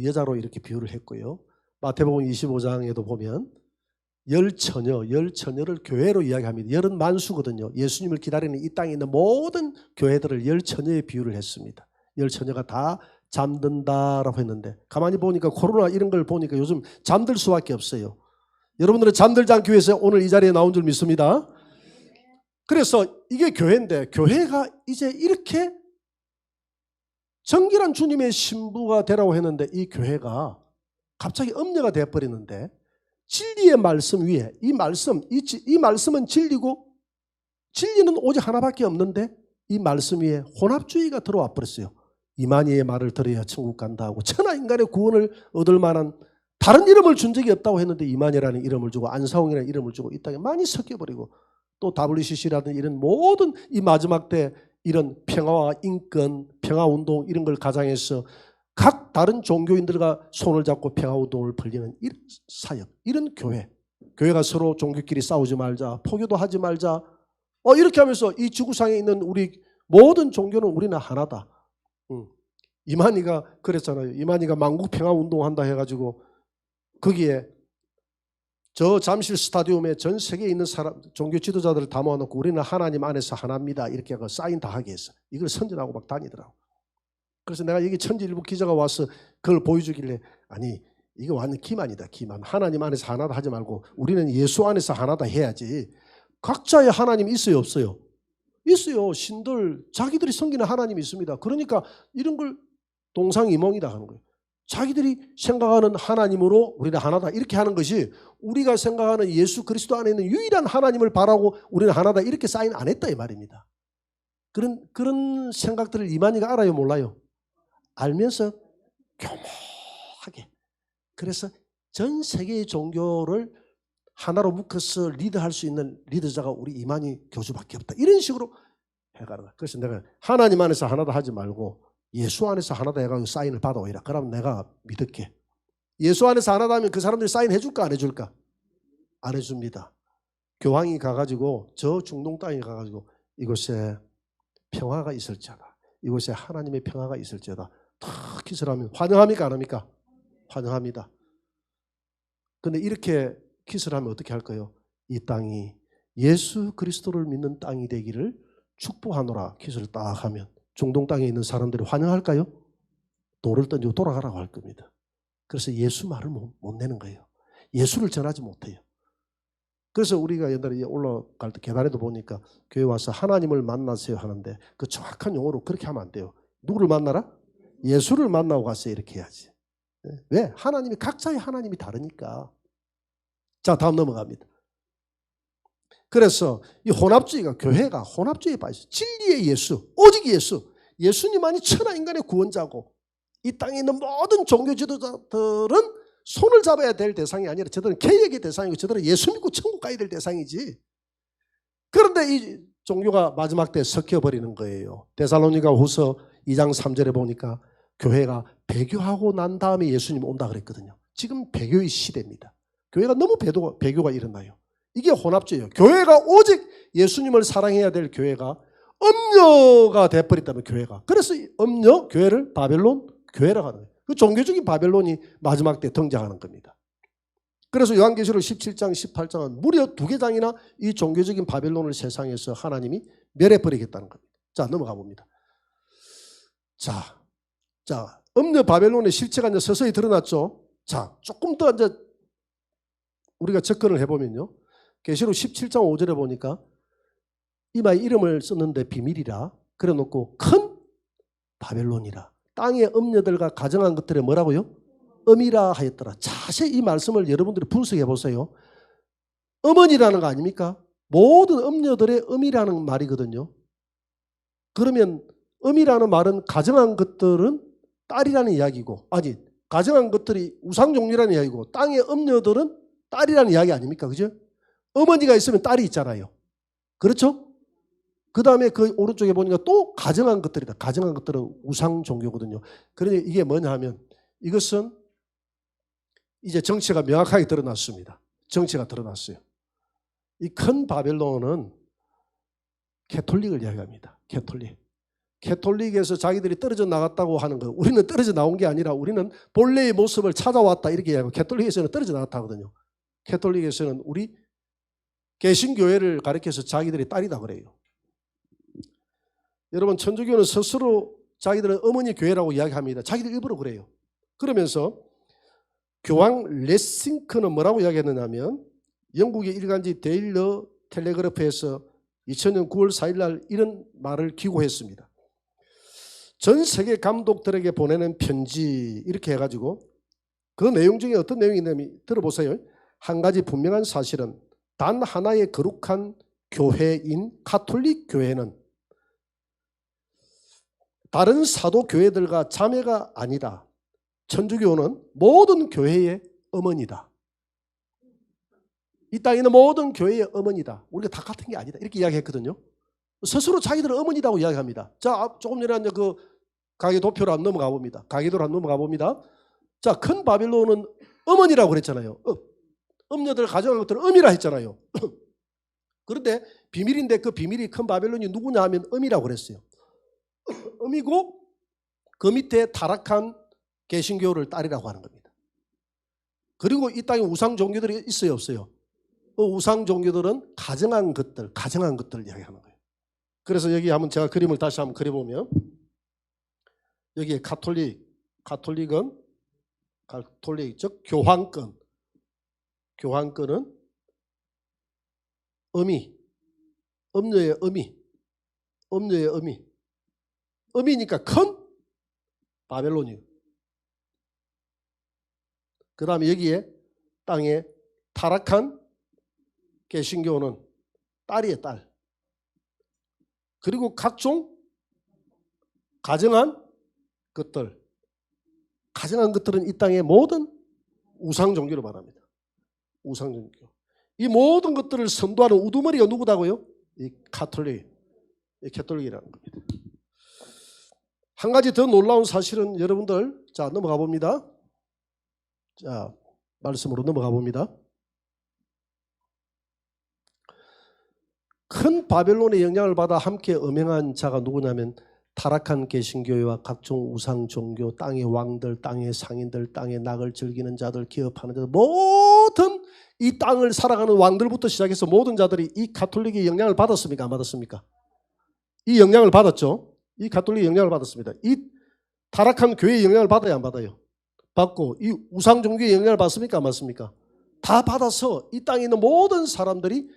여자로 이렇게 비유를 했고요. 마태복음 25장에도 보면 열처녀를 교회로 이야기합니다. 열은 만수거든요. 예수님을 기다리는 이 땅에 있는 모든 교회들을 열처녀에 비유를 했습니다. 열처녀가 다 잠든다라고 했는데 가만히 보니까 코로나 이런 걸 보니까 요즘 잠들 수밖에 없어요. 여러분들은 잠들지 않기 위해서 오늘 이 자리에 나온 줄 믿습니다. 그래서 이게 교회인데 교회가 이제 이렇게 정결한 주님의 신부가 되라고 했는데 이 교회가 갑자기 엄녀가 되어버리는데 진리의 말씀 위에 이 말씀은 진리고 진리는 오직 하나밖에 없는데 이 말씀 위에 혼합주의가 들어와 버렸어요. 이만희의 말을 들어야 천국 간다 하고 천하인간의 구원을 얻을 만한 다른 이름을 준 적이 없다고 했는데 이만희라는 이름을 주고 안사홍이라는 이름을 주고 이 땅에 많이 섞여버리고 또 WCC라든 이런 모든 이 마지막 때 이런 평화와 인권, 평화운동 이런 걸 가장해서 각 다른 종교인들과 손을 잡고 평화운동을 벌리는 이런 사역, 이런 교회가 서로 종교끼리 싸우지 말자, 포교도 하지 말자 이렇게 하면서 이 지구상에 있는 우리 모든 종교는 우리는 하나다. 이만희가 그랬잖아요. 이만희가 만국평화운동 한다 해가지고 거기에 저 잠실 스타디움에 전 세계에 있는 사람 종교 지도자들을 다 모아놓고 우리는 하나님 안에서 하나입니다 이렇게 하고 사인 다 하게 했어. 이걸 선전하고 막 다니더라고. 그래서 내가 여기 천지일보 기자가 와서 그걸 보여주길래 아니 이거 완전 기만이다. 기만. 하나님 안에서 하나다 하지 말고 우리는 예수 안에서 하나다 해야지. 각자의 하나님이 있어요 없어요? 있어요. 신들 자기들이 섬기는 하나님이 있습니다. 그러니까 이런 걸 동상이몽이다 하는 거예요. 자기들이 생각하는 하나님으로 우리는 하나다 이렇게 하는 것이 우리가 생각하는 예수 그리스도 안에 있는 유일한 하나님을 바라고 우리는 하나다 이렇게 사인 안 했다 이 말입니다. 그런 생각들을 이만희가 알아요 몰라요? 알면서 교묘하게 그래서 전 세계의 종교를 하나로 묶어서 리드할 수 있는 리더자가 우리 이만희 교주밖에 없다 이런 식으로 해가는 거야. 그래서 내가 하나님 안에서 하나다 하지 말고 예수 안에서 하나다 해가지고 사인을 받아오이라. 그러면 내가 믿을게. 예수 안에서 하나다 하면 그 사람들이 사인 해줄까 안 해줄까? 안 해줍니다. 교황이 가가지고 저 중동 땅에 가가지고 이곳에 평화가 있을지어다. 이곳에 하나님의 평화가 있을지어다. 탁 기술을 하면 환영합니까 안 합니까? 환영합니다. 근데 이렇게 기술을 하면 어떻게 할까요? 이 땅이 예수 그리스도를 믿는 땅이 되기를 축복하노라 기술을 딱 하면 중동 땅에 있는 사람들이 환영할까요? 돌을 던지고 돌아가라고 할 겁니다. 그래서 예수 말을 못 내는 거예요. 예수를 전하지 못해요. 그래서 우리가 옛날에 올라갈 때 계단에도 보니까 교회 와서 하나님을 만나세요 하는데 그 정확한 용어로 그렇게 하면 안 돼요. 누구를 만나라? 예수를 만나고 가세요 이렇게 해야지. 왜? 하나님이 각자의 하나님이 다르니까. 자 다음 넘어갑니다. 그래서 이 혼합주의가 교회가 혼합주의에 빠졌어요. 진리의 예수, 오직 예수. 예수님만이 천하인간의 구원자고 이 땅에 있는 모든 종교 지도자들은 손을 잡아야 될 대상이 아니라 저들은 개혁의 대상이고 저들은 예수 믿고 천국 가야 될 대상이지. 그런데 이 종교가 마지막 때 섞여버리는 거예요. 데살로니가 후서 2장 3절에 보니까 교회가 배교하고 난 다음에 예수님 온다 그랬거든요. 지금 배교의 시대입니다. 교회가 너무 배교가 일어나요. 이게 혼합주의예요. 교회가 오직 예수님을 사랑해야 될 교회가 엄녀가 돼버렸다면 교회가. 그래서 엄녀 교회를 바벨론 교회라고 하는 거예요. 그 종교적인 바벨론이 마지막 때 등장하는 겁니다. 그래서 요한계시록 17장 18장은 무려 2개장이나 이 종교적인 바벨론을 세상에서 하나님이 멸해버리겠다는 겁니다. 자 넘어가 봅니다. 자 엄녀 바벨론의 실체가 이제 서서히 드러났죠. 자 조금 더 이제 우리가 접근을 해보면요. 계시록 17장 5절에 보니까 이마에 이름을 썼는데 비밀이라 그래놓고 큰 바벨론이라 땅의 엄녀들과 가정한 것들에 뭐라고요? 엄이라 하였더라. 자세히 이 말씀을 여러분들이 분석해 보세요. 어머니라는 거 아닙니까? 모든 엄녀들의 엄이라는 말이거든요. 그러면 엄이라는 말은 가정한 것들은 딸이라는 이야기고 아니 가정한 것들이 우상종류라는 이야기고 땅의 엄녀들은 딸이라는 이야기 아닙니까? 그죠? 어머니가 있으면 딸이 있잖아요. 그렇죠? 그 다음에 그 오른쪽에 보니까 또 가정한 것들이다. 가정한 것들은 우상 종교거든요. 그러니 이게 뭐냐 하면 이것은 이제 정체가 명확하게 드러났습니다. 정체가 드러났어요. 이 큰 바벨론은 캐톨릭을 이야기합니다. 캐톨릭. 캐톨릭에서 자기들이 떨어져 나갔다고 하는 거. 우리는 떨어져 나온 게 아니라 우리는 본래의 모습을 찾아왔다 이렇게 이야기하고 캐톨릭에서는 떨어져 나갔다 하거든요. 캐톨릭에서는 우리 개신교회를 가리켜서 자기들이 딸이다 그래요. 여러분 천주교는 스스로 자기들은 어머니 교회라고 이야기합니다. 자기들 일부러 그래요. 그러면서 교황 레싱크는 뭐라고 이야기했느냐면 영국의 일간지 데일러 텔레그래프에서 2000년 9월 4일 날 이런 말을 기고했습니다. 전 세계 감독들에게 보내는 편지 이렇게 해가지고 그 내용 중에 어떤 내용이 있냐면 들어보세요. 한 가지 분명한 사실은 단 하나의 거룩한 교회인 가톨릭 교회는 다른 사도 교회들과 자매가 아니다. 천주교는 모든 교회의 어머니다. 이 땅에 있는 모든 교회의 어머니다. 우리가 다 같은 게 아니다. 이렇게 이야기했거든요. 스스로 자기들은 어머니라고 이야기합니다. 자, 조금 전에 그 가계도표로 한번 넘어가 봅니다. 가계도로 한번 넘어가 봅니다. 자, 큰 바빌론은 어머니라고 그랬잖아요. 엄녀들 가져간 것들은 엄이라 했잖아요. 그런데 비밀인데 그 비밀이 큰 바빌론이 누구냐 하면 엄이라고 그랬어요. 엄이고 그 밑에 타락한 개신교를 딸이라고 하는 겁니다. 그리고 이 땅에 우상 종교들이 있어요, 없어요? 우상 종교들은 가정한 것들을 이야기하는 거예요. 그래서 여기 한번 제가 그림을 다시 한번 그려보면 여기에 가톨릭은 즉 교황권은 엄녀의 어미니까 큰 바벨론이에요. 그 다음에 여기에 땅에 타락한 개신교는 딸이에요, 딸. 그리고 각종 가정한 것들은 이 땅의 모든 우상 종교를 말합니다. 우상 종교. 이 모든 것들을 선도하는 우두머리가 누구다고요? 이 캐톨릭이라는 겁니다. 한 가지 더 놀라운 사실은 여러분들, 자, 넘어가 봅니다. 자, 말씀으로 넘어가 봅니다. 큰 바벨론의 영향을 받아 함께 음행한 자가 누구냐면 타락한 개신교회와 각종 우상 종교, 땅의 왕들, 땅의 상인들, 땅의 낙을 즐기는 자들, 기업하는 자들, 모든 이 땅을 살아가는 왕들부터 시작해서 모든 자들이 이 가톨릭의 영향을 받았습니까? 안 받았습니까? 이 영향을 받았죠. 이 가톨릭의 영향을 받았습니다. 이 타락한 교회의 영향을 받아야 안 받아요? 받고 이 우상 종교의 영향을 받습니까? 안 받습니까? 다 받아서 이 땅에 있는 모든 사람들이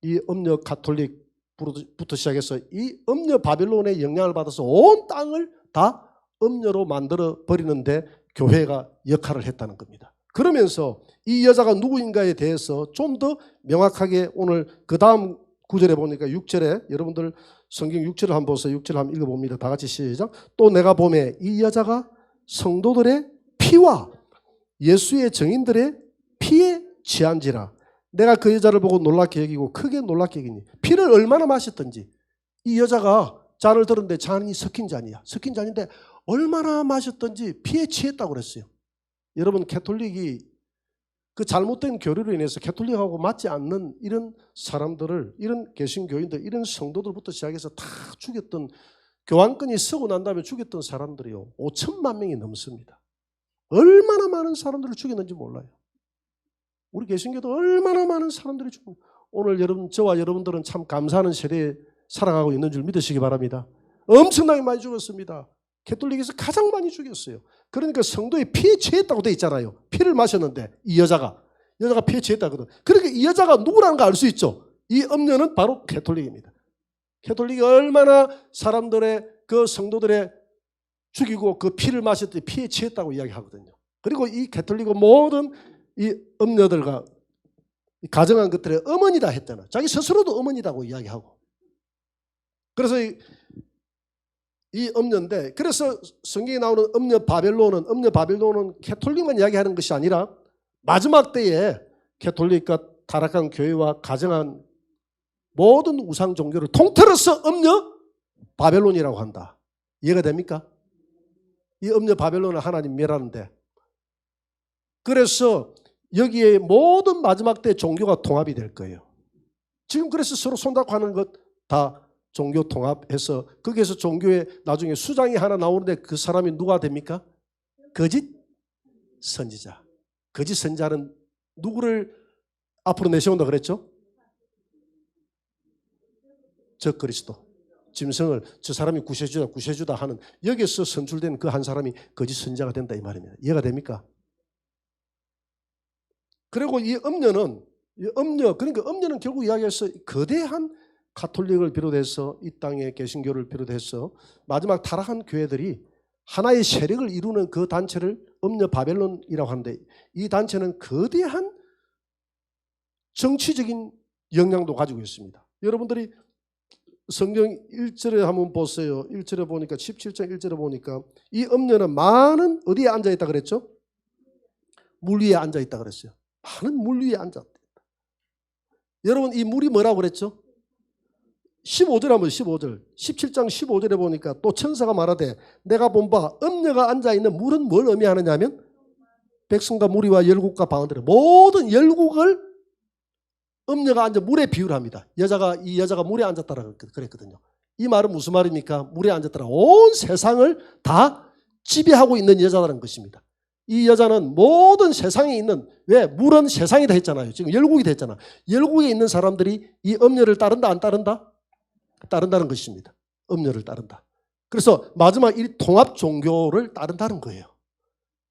이 음녀 가톨릭부터 시작해서 이 음녀 바빌론의 영향을 받아서 온 땅을 다 음녀로 만들어 버리는데 교회가 역할을 했다는 겁니다. 그러면서 이 여자가 누구인가에 대해서 좀 더 명확하게 오늘 그 다음 구절에 보니까 6절에 여러분들 성경 6절을 한번 보세요. 6절을 한번 읽어봅니다. 다 같이 시작. 또 내가 보매 이 여자가 성도들의 피와 예수의 증인들의 피에 취한지라. 내가 그 여자를 보고 놀랍게 여기고 크게 놀랍게 여기니 피를 얼마나 마셨던지. 이 여자가 잔을 들었는데 잔이 섞인 잔이야. 섞인 잔인데 얼마나 마셨던지 피에 취했다고 그랬어요. 여러분 캐톨릭이 그 잘못된 교류로 인해서 캐톨릭하고 맞지 않는 이런 사람들을, 이런 개신교인들, 이런 성도들부터 시작해서 다 죽였던, 교황권이 서고 난 다음에 죽였던 사람들이요 5천만 명이 넘습니다. 얼마나 많은 사람들을 죽였는지 몰라요. 우리 개신교도 얼마나 많은 사람들이 죽고, 오늘 저와 여러분들은 참 감사하는 세대에 살아가고 있는 줄 믿으시기 바랍니다. 엄청나게 많이 죽었습니다. 캐톨릭에서 가장 많이 죽였어요. 그러니까 성도의 피에 취했다고 돼 있잖아요. 피를 마셨는데 이 여자가 피에 취했다거든. 그러니까 이 여자가 누구라는 거 알 수 있죠. 이 음녀는 바로 캐톨릭입니다. 캐톨릭이 얼마나 사람들의 그 성도들의 죽이고 그 피를 마셨더니 피에 취했다고 이야기하거든요. 그리고 이 캐톨릭은 모든 이 음녀들과 가정한 것들의 어머니다 했잖아. 자기 스스로도 어머니다고 이야기하고. 그래서 이 음녀인데, 그래서 성경에 나오는 음녀 바벨론은 캐톨릭만 이야기하는 것이 아니라 마지막 때에 캐톨릭과 타락한 교회와 가정한 모든 우상 종교를 통틀어서 음녀 바벨론이라고 한다. 이해가 됩니까? 이 음녀 바벨론을 하나님 멸하는데, 그래서 여기에 모든 마지막 때 종교가 통합이 될 거예요. 지금 그래서 서로 손잡고 하는 것 다 종교 통합해서 거기에서 종교에 나중에 수장이 하나 나오는데 그 사람이 누가 됩니까? 거짓 선지자. 거짓 선지자는 누구를 앞으로 내세운다 그랬죠? 적 그리스도. 짐승을 저 사람이 구세주다 하는, 여기서 선출된 그 한 사람이 거짓 선지자가 된다 이 말입니다. 이해가 됩니까? 그리고 이 음녀는 그러니까 음녀는 결국 이야기해서 거대한 가톨릭을 비롯해서 이 땅의 개신교를 비롯해서 마지막 타락한 교회들이 하나의 세력을 이루는 그 단체를 음녀 바벨론이라고 하는데, 이 단체는 거대한 정치적인 영향도 가지고 있습니다. 여러분들이 성경 1절에 한번 보세요. 1절에 보니까 17장 1절에 보니까 이 음녀는 많은 어디에 앉아있다 그랬죠? 물 위에 앉아있다 그랬어요. 많은 물 위에 앉았다. 여러분 이 물이 뭐라고 그랬죠? 15절 한번 15절 17장 15절에 보니까 또 천사가 말하되 내가 본 바 음녀가 앉아있는 물은 뭘 의미하느냐 하면 백성과 무리와 열국과 방언들 모든 열국을 음녀가 앉아 물에 비유합니다. 이 여자가 물에 앉았다라고 그랬거든요. 이 말은 무슨 말입니까? 물에 앉았다라 온 세상을 다 지배하고 있는 여자라는 것입니다. 이 여자는 모든 세상에 있는, 왜? 물은 세상이다 했잖아요. 지금 열국이 됐잖아. 열국에 있는 사람들이 이 음녀를 따른다 안 따른다? 따른다는 것입니다. 음녀를 따른다. 그래서 마지막 이 통합 종교를 따른다는 거예요.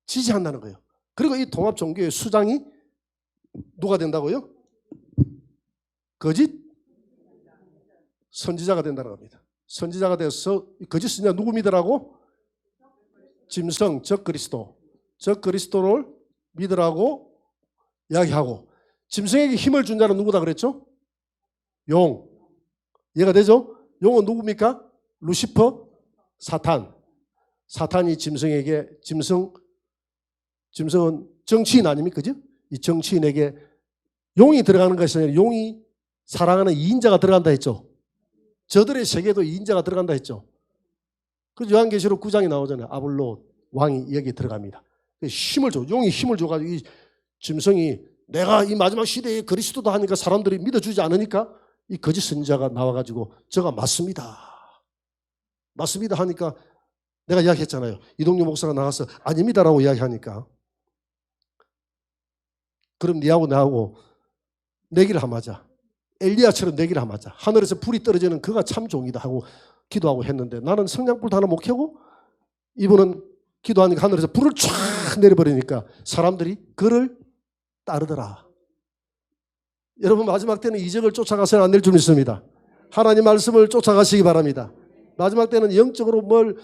지지한다는 거예요. 그리고 이 통합 종교의 수장이 누가 된다고요? 거짓 선지자가 된다는 겁니다. 선지자가 돼서 거짓 선지자 누구 믿으라고? 짐승, 적 그리스도. 적 그리스도를 믿으라고 이야기하고, 짐승에게 힘을 준 자는 누구다 그랬죠? 용. 이해가 되죠? 용은 누굽니까? 루시퍼, 사탄. 사탄이 짐승에게, 짐승은 정치인 아닙니까? 그죠? 이 정치인에게 용이 들어가는 것이 아니라 용이 사랑하는 이인자가 들어간다 했죠. 저들의 세계도 이인자가 들어간다 했죠. 그 요한계시록 9장에 나오잖아요. 아볼로 왕이 여기 들어갑니다. 힘을 줘. 용이 힘을 줘가지고 이 짐승이 내가 이 마지막 시대에 그리스도다 하니까 사람들이 믿어주지 않으니까 이 거짓 선지자가 나와가지고 저가 맞습니다. 맞습니다 하니까 내가 이야기했잖아요. 이동규 목사가 나가서 아닙니다라고 이야기하니까 그럼 니하고 나하고 내기를 한번 하자. 엘리야처럼 내기를 한번 하자. 하늘에서 불이 떨어지는 그가 참 종이다 하고 기도하고 했는데 나는 성냥불도 하나 못 켜고 이분은 기도하니까 하늘에서 불을 쫙 내려버리니까 사람들이 그를 따르더라. 여러분 마지막 때는 이적을 쫓아가서는 안 될 줄 믿습니다. 하나님 말씀을 쫓아가시기 바랍니다. 마지막 때는 영적으로 뭘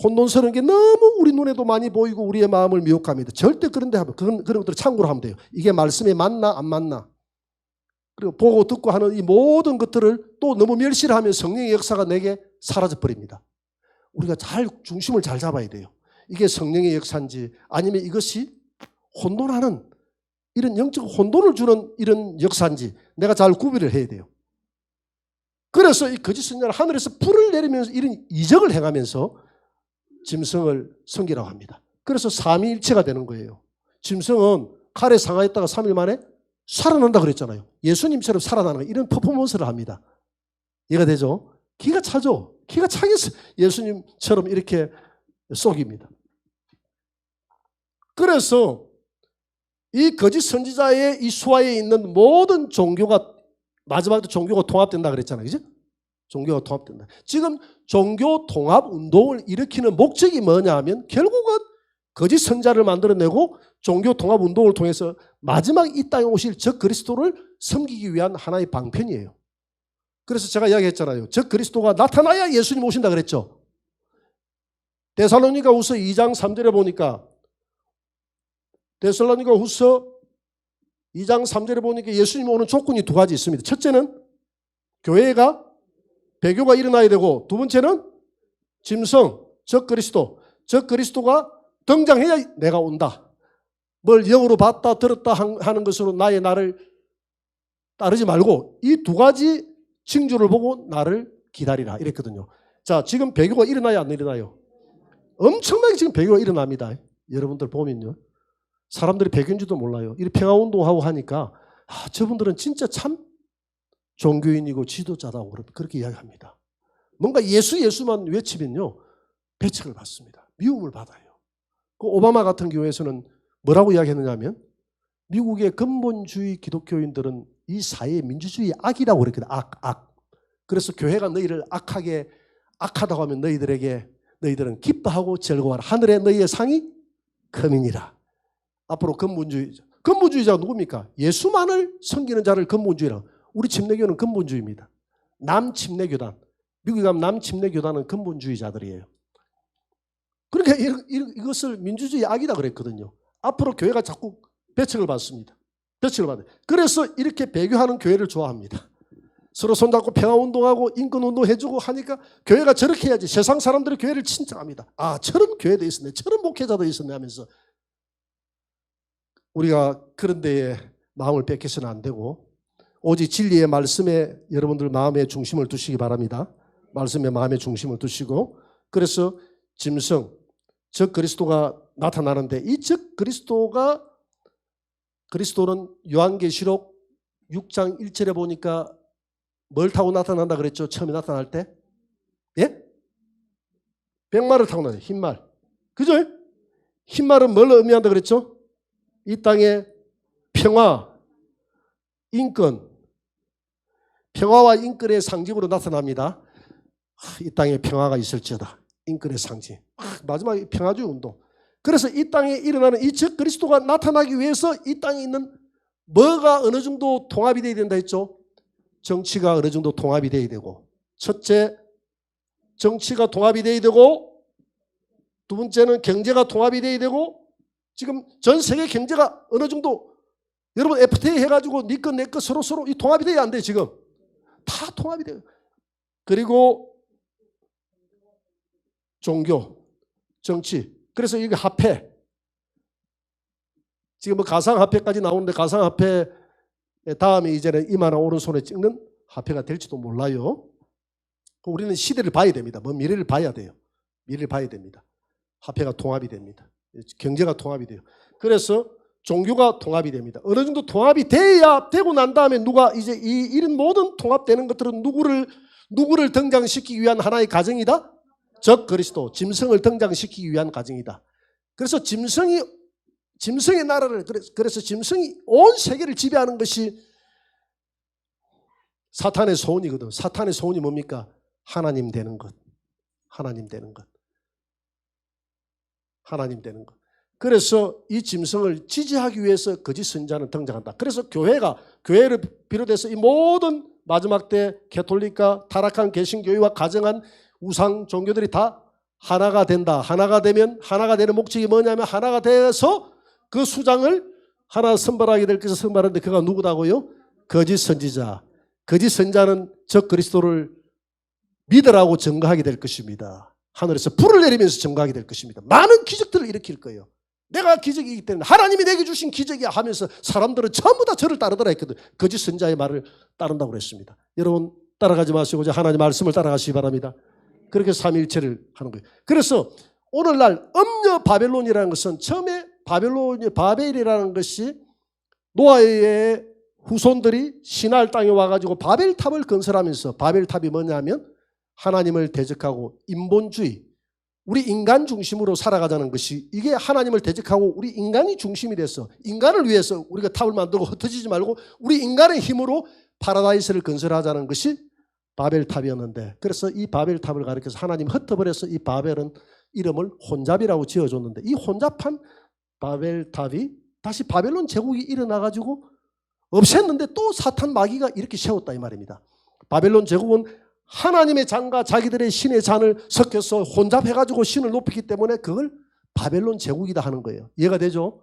혼돈스러운 게 너무 우리 눈에도 많이 보이고 우리의 마음을 미혹합니다. 절대 그런데 하면 그런 것들을 참고로 하면 돼요. 이게 말씀에 맞나 안 맞나. 그리고 보고 듣고 하는 이 모든 것들을 또 너무 멸시를 하면 성령의 역사가 내게 사라져 버립니다. 우리가 잘 중심을 잘 잡아야 돼요. 이게 성령의 역사인지 아니면 이것이 혼돈하는 이런 영적 혼돈을 주는 이런 역사인지 내가 잘 구별을 해야 돼요. 그래서 이 거짓 선지자는 하늘에서 불을 내리면서 이런 이적을 행하면서 짐승을 섬기라고 합니다. 그래서 삼위일체가 되는 거예요. 짐승은 칼에 상하였다가 3일 만에 살아난다 그랬잖아요. 예수님처럼 살아나는 이런 퍼포먼스를 합니다. 이해가 되죠? 기가 차죠? 기가 차겠어. 예수님처럼 이렇게 속입니다. 그래서 이 거짓 선지자의 이 수하에 있는 모든 종교가 마지막에 종교가 통합된다 그랬잖아요. 그죠? 종교가 통합된다. 지금 종교 통합 운동을 일으키는 목적이 뭐냐 하면 결국은 거짓 선지자를 만들어내고 종교 통합 운동을 통해서 마지막 이 땅에 오실 적 그리스도를 섬기기 위한 하나의 방편이에요. 그래서 제가 이야기했잖아요. 적 그리스도가 나타나야 예수님 오신다 그랬죠. 데살로니가후서 2장 3절에 보니까 데살로니가후서 2장 3절에 보니까 예수님 오는 조건이 두 가지 있습니다. 첫째는 교회가 배교가 일어나야 되고 두 번째는 짐승, 적 그리스도가 등장해야 내가 온다. 뭘 영으로 봤다 들었다 하는 것으로 나를 따르지 말고 이 두 가지 징조를 보고 나를 기다리라 이랬거든요. 자, 지금 배교가 일어나요, 안 일어나요? 엄청나게 지금 배교가 일어납니다. 여러분들 보면요. 사람들이 배교인지도 몰라요. 이 평화운동하고 하니까 저분들은 진짜 참 종교인이고 지도자다고 그렇게 이야기합니다. 뭔가 예수만 외치면요. 배척을 받습니다. 미움을 받아요. 그 오바마 같은 경우에서는 뭐라고 이야기했느냐면 미국의 근본주의 기독교인들은 이 사회의 민주주의 악이라고 그랬거든. 악. 그래서 교회가 너희를 악하다고 하면 너희들은 기뻐하고 즐거워하라. 하늘에 너희의 상이 크미니라. 앞으로 근본주의자가 누굽니까? 예수만을 섬기는 자를 근본주의라. 우리 침례교는 근본주의입니다. 남침례교단. 미국에 가면 남침례교단은 근본주의자들이에요. 그러니까 이것을 민주주의 악이다 그랬거든요. 앞으로 교회가 자꾸 배척을 받습니다. 배척을 받아요. 그래서 이렇게 배교하는 교회를 좋아합니다. 서로 손잡고 평화운동하고 인권운동 해주고 하니까 교회가 저렇게 해야지. 세상 사람들이 교회를 친정합니다. 저런 교회도 있었네. 저런 목회자도 있었네 하면서 우리가 그런 데에 마음을 뺏겨서는 안 되고 오직 진리의 말씀에 여러분들 마음의 중심을 두시기 바랍니다. 말씀의 마음의 중심을 두시고 그래서 짐승, 적 그리스도가 나타나는데 이 적 그리스도는 요한계시록 6장 1절에 보니까 뭘 타고 나타난다 그랬죠? 처음에 나타날 때? 예? 백마를 타고 나요. 흰말. 그죠? 흰말은 뭘 의미한다 그랬죠? 이 땅에 평화, 인권, 평화와 인권의 상징으로 나타납니다. 이 땅에 평화가 있을지어다. 인권의 상징. 마지막에 평화주의 운동. 그래서 이 땅에 일어나는 이 적 그리스도가 나타나기 위해서 이 땅에 있는 뭐가 어느 정도 통합이 되어야 된다 했죠? 정치가 어느 정도 통합이 되어야 되고 첫째, 정치가 통합이 되어야 되고 두 번째는 경제가 통합이 되어야 되고 지금 전 세계 경제가 어느 정도 여러분 FTA 해가지고 네 것 내 것 서로 이 통합이 돼야 안 돼 지금 다 통합이 돼요. 그리고 종교, 정치. 그래서 이게 화폐. 지금 뭐 가상화폐까지 나오는데 가상화폐 다음에 이제는 이마나 오른손에 찍는 화폐가 될지도 몰라요. 우리는 시대를 봐야 됩니다. 뭐 미래를 봐야 돼요. 미래를 봐야 됩니다. 화폐가 통합이 됩니다. 경제가 통합이 돼요. 그래서 종교가 통합이 됩니다. 어느 정도 통합이 돼야 되고 난 다음에 누가 이제 이런 모든 통합되는 것들은 누구를 등장시키기 위한 하나의 가정이다? 적 그리스도, 짐승을 등장시키기 위한 가정이다. 그래서 짐승의 나라를 그래서 짐승이 온 세계를 지배하는 것이 사탄의 소원이거든. 사탄의 소원이 뭡니까? 하나님 되는 것. 하나님 되는 것. 하나님 되는 것. 그래서 이 짐승을 지지하기 위해서 거짓 선지자는 등장한다. 그래서 교회를 비롯해서 이 모든 마지막 때 가톨릭과 타락한 개신교회와 가정한 우상 종교들이 다 하나가 된다. 하나가 되면 하나가 되는 목적이 뭐냐면 하나가 돼서 그 수장을 하나 선발하게 될 것을 선발하는데 그가 누구다고요? 거짓 선지자. 거짓 선지자는 적 그리스도를 믿으라고 증거하게 될 것입니다. 하늘에서 불을 내리면서 증거하게 될 것입니다. 많은 기적들을 일으킬 거예요. 내가 기적이기 때문에 하나님이 내게 주신 기적이야 하면서 사람들은 전부 다 저를 따르더라 했거든. 거짓 선지자의 말을 따른다고 그랬습니다. 여러분 따라가지 마시고 하나님 말씀을 따라가시기 바랍니다. 그렇게 삼위일체를 하는 거예요. 그래서 오늘날 음녀 바벨론이라는 것은 처음에 바벨이라는 것이 노아의 후손들이 시날 땅에 와가지고 바벨탑을 건설하면서 바벨탑이 뭐냐면 하나님을 대적하고 인본주의, 우리 인간 중심으로 살아가자는 것이 이게 하나님을 대적하고 우리 인간이 중심이 돼서 인간을 위해서 우리가 탑을 만들고 흩어지지 말고 우리 인간의 힘으로 파라다이스를 건설하자는 것이 바벨탑이었는데 그래서 이 바벨탑을 가리켜서 하나님 흩어버려서 이 바벨은 이름을 혼잡이라고 지어줬는데 이 혼잡한 바벨탑이 다시 바벨론 제국이 일어나가지고 없앴는데 또 사탄 마귀가 이렇게 세웠다 이 말입니다. 바벨론 제국은 하나님의 잔과 자기들의 신의 잔을 섞여서 혼잡해가지고 신을 높이기 때문에 그걸 바벨론 제국이다 하는 거예요. 이해가 되죠?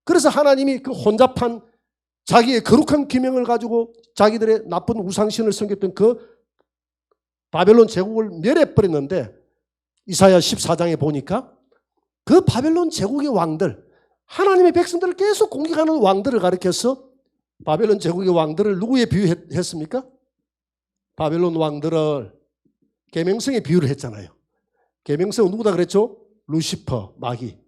그래서 하나님이 그 혼잡한 자기의 거룩한 기명을 가지고 자기들의 나쁜 우상신을 섬겼던 그 바벨론 제국을 멸해버렸는데 이사야 14장에 보니까 그 바벨론 제국의 왕들, 하나님의 백성들을 계속 공격하는 왕들을 가리켜서 바벨론 제국의 왕들을 누구에 비유했습니까? 바벨론 왕들을 계명성에 비유를 했잖아요. 계명성은 누구다 그랬죠? 루시퍼, 마귀.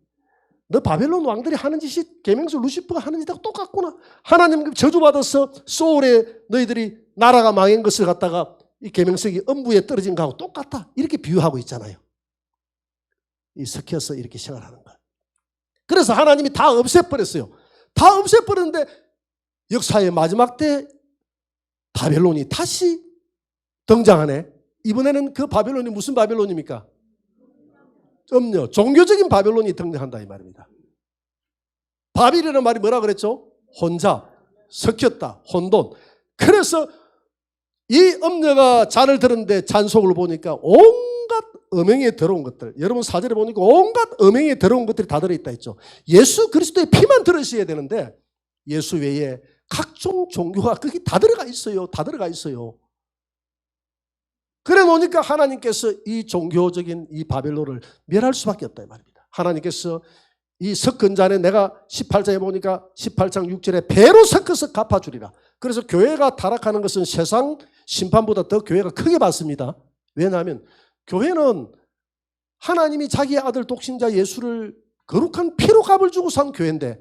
너 바벨론 왕들이 하는 짓이 계명성 루시퍼가 하는 짓하고 똑같구나. 하나님 저주받아서 소울에 너희들이 나라가 망한 것을 갖다가 이 계명성이 음부에 떨어진 거하고 똑같다. 이렇게 비유하고 있잖아요. 이 섞여서 이렇게 생활하는 거예요. 그래서 하나님이 다 없애버렸어요. 다 없애버렸는데 역사의 마지막 때 바벨론이 다시 등장하네. 이번에는 그 바벨론이 무슨 바벨론입니까? 음녀, 종교적인 바벨론이 등장한다 이 말입니다. 바빌이라는 말이 뭐라 그랬죠? 혼잡, 섞였다, 혼돈. 그래서 이 음녀가 잔을 들었는데 잔속을 보니까 온갖 음행에 들어온 것들, 여러분 사절에 보니까 온갖 음행에 들어온 것들이 다 들어있다 했죠. 예수 그리스도의 피만 들으셔야 되는데 예수 외에 각종 종교가 거기 다 들어가 있어요. 다 들어가 있어요. 그래 놓으니까 하나님께서 이 종교적인 이 바벨론을 멸할 수밖에 없다 이 말입니다. 하나님께서 이 섞은 잔에 내가 18장에 보니까 18장 6절에 배로 섞어서 갚아주리라. 그래서 교회가 타락하는 것은 세상 심판보다 더 교회가 크게 받습니다. 왜냐하면 교회는 하나님이 자기의 아들 독신자 예수를 거룩한 피로 값을 주고 산 교회인데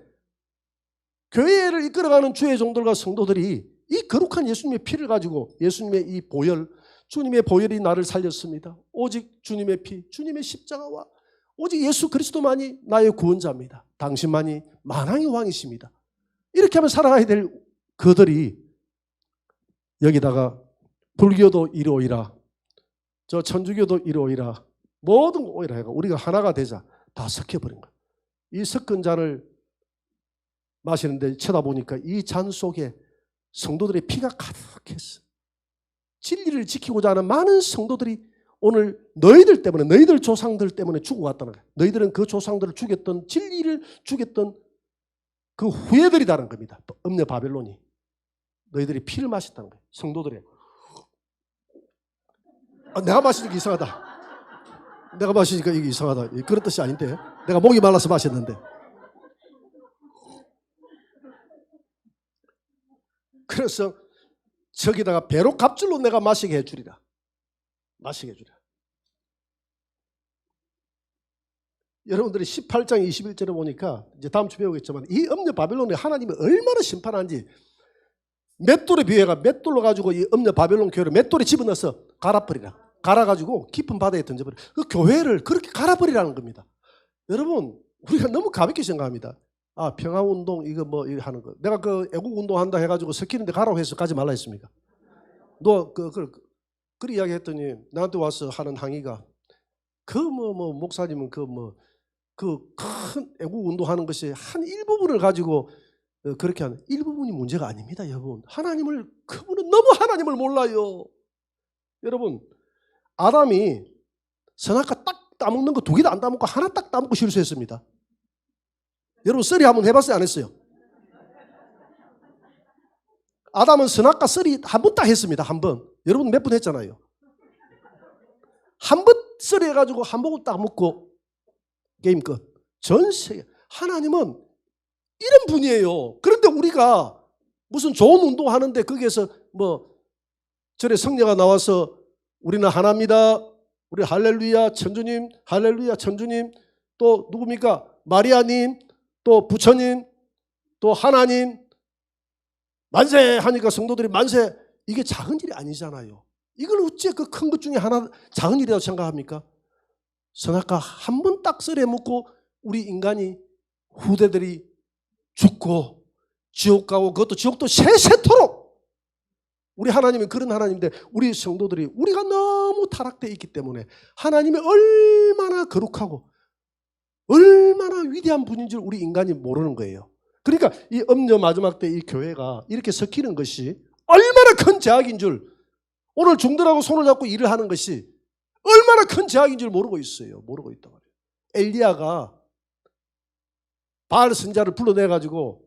교회를 이끌어가는 주의 종들과 성도들이 이 거룩한 예수님의 피를 가지고 예수님의 이 보혈, 주님의 보혈이 나를 살렸습니다. 오직 주님의 피, 주님의 십자가와 오직 예수 그리스도만이 나의 구원자입니다. 당신만이 만왕의 왕이십니다. 이렇게 하면 살아가야 될 그들이 여기다가 불교도 이리오이라, 저 천주교도 이리오이라, 모든 오이라 해가 우리가 하나가 되자 다 섞여버린 거예요. 이 섞은 잔을 마시는데 쳐다보니까 이 잔 속에 성도들의 피가 가득했어. 진리를 지키고자 하는 많은 성도들이 오늘 너희들 때문에, 너희들 조상들 때문에 죽어갔다는 거예요. 너희들은 그 조상들을 죽였던, 진리를 죽였던 그 후예들이라는 겁니다. 음녀 바벨론이. 너희들이 피를 마셨다는 거예요. 성도들이. 내가 마시니까 이상하다. 내가 마시니까 이게 이상하다. 그런 뜻이 아닌데. 내가 목이 말라서 마셨는데. 그래서 저기다가 배로 갑줄로 내가 마시게 해주리라. 마시게 해주리라. 여러분들이 18장 21절에 보니까 이제 다음 주 배우겠지만 이 음녀 바벨론이 하나님이 얼마나 심판한지 맷돌에 비해가 맷돌로 가지고 이 음녀 바벨론 교회를 맷돌에 집어넣어서 갈아버리라. 갈아가지고 깊은 바다에 던져버려. 그 교회를 그렇게 갈아버리라는 겁니다. 여러분 우리가 너무 가볍게 생각합니다. 아 평화운동 이거 뭐 이거 하는 거. 내가 그 애국운동 한다 해가지고 섞이는데 가라고 해서 가지 말라 했습니까? 너 그 이야기했더니 나한테 와서 하는 항의가 그 목사님은 그 큰 애국운동 하는 것이 한 일부분을 가지고 그렇게 하는 일부분이 문제가 아닙니다, 여러분. 그분은 너무 하나님을 몰라요. 여러분 아담이 선악과 딱 따먹는 거 2개도 안 따먹고 하나 딱 따먹고 실수했습니다. 여러분 썰이 한번 해봤어요? 안 했어요? 아담은 선악과 썰이 한 번 딱 했습니다. 한 번. 여러분 몇 번 했잖아요. 한 번 썰이 해가지고 한 번 딱 먹고 게임 끝. 전 세계 하나님은 이런 분이에요. 그런데 우리가 무슨 좋은 운동 하는데 거기에서 뭐 절에 성녀가 나와서 우리는 하나입니다. 우리 할렐루야 천주님, 할렐루야 천주님, 또 누굽니까? 마리아님, 또 부처님, 또 하나님 만세 하니까 성도들이 만세. 이게 작은 일이 아니잖아요. 이걸 어째 그 큰 것 중에 하나 작은 일이라고 생각합니까? 선악과 한 번 딱 썰에 묻고 우리 인간이 후대들이 죽고 지옥 가고 그것도 지옥도 세세토록. 우리 하나님은 그런 하나님인데 우리 성도들이 우리가 너무 타락되어 있기 때문에 하나님이 얼마나 거룩하고 얼마나 위대한 분인 줄 우리 인간이 모르는 거예요. 그러니까 이 음녀 마지막 때 이 교회가 이렇게 섞이는 것이 얼마나 큰 제약인 줄, 오늘 중들하고 손을 잡고 일을 하는 것이 얼마나 큰 제약인 줄 모르고 있어요. 모르고 있단 말이에요. 엘리야가 바알 선자를 불러내가지고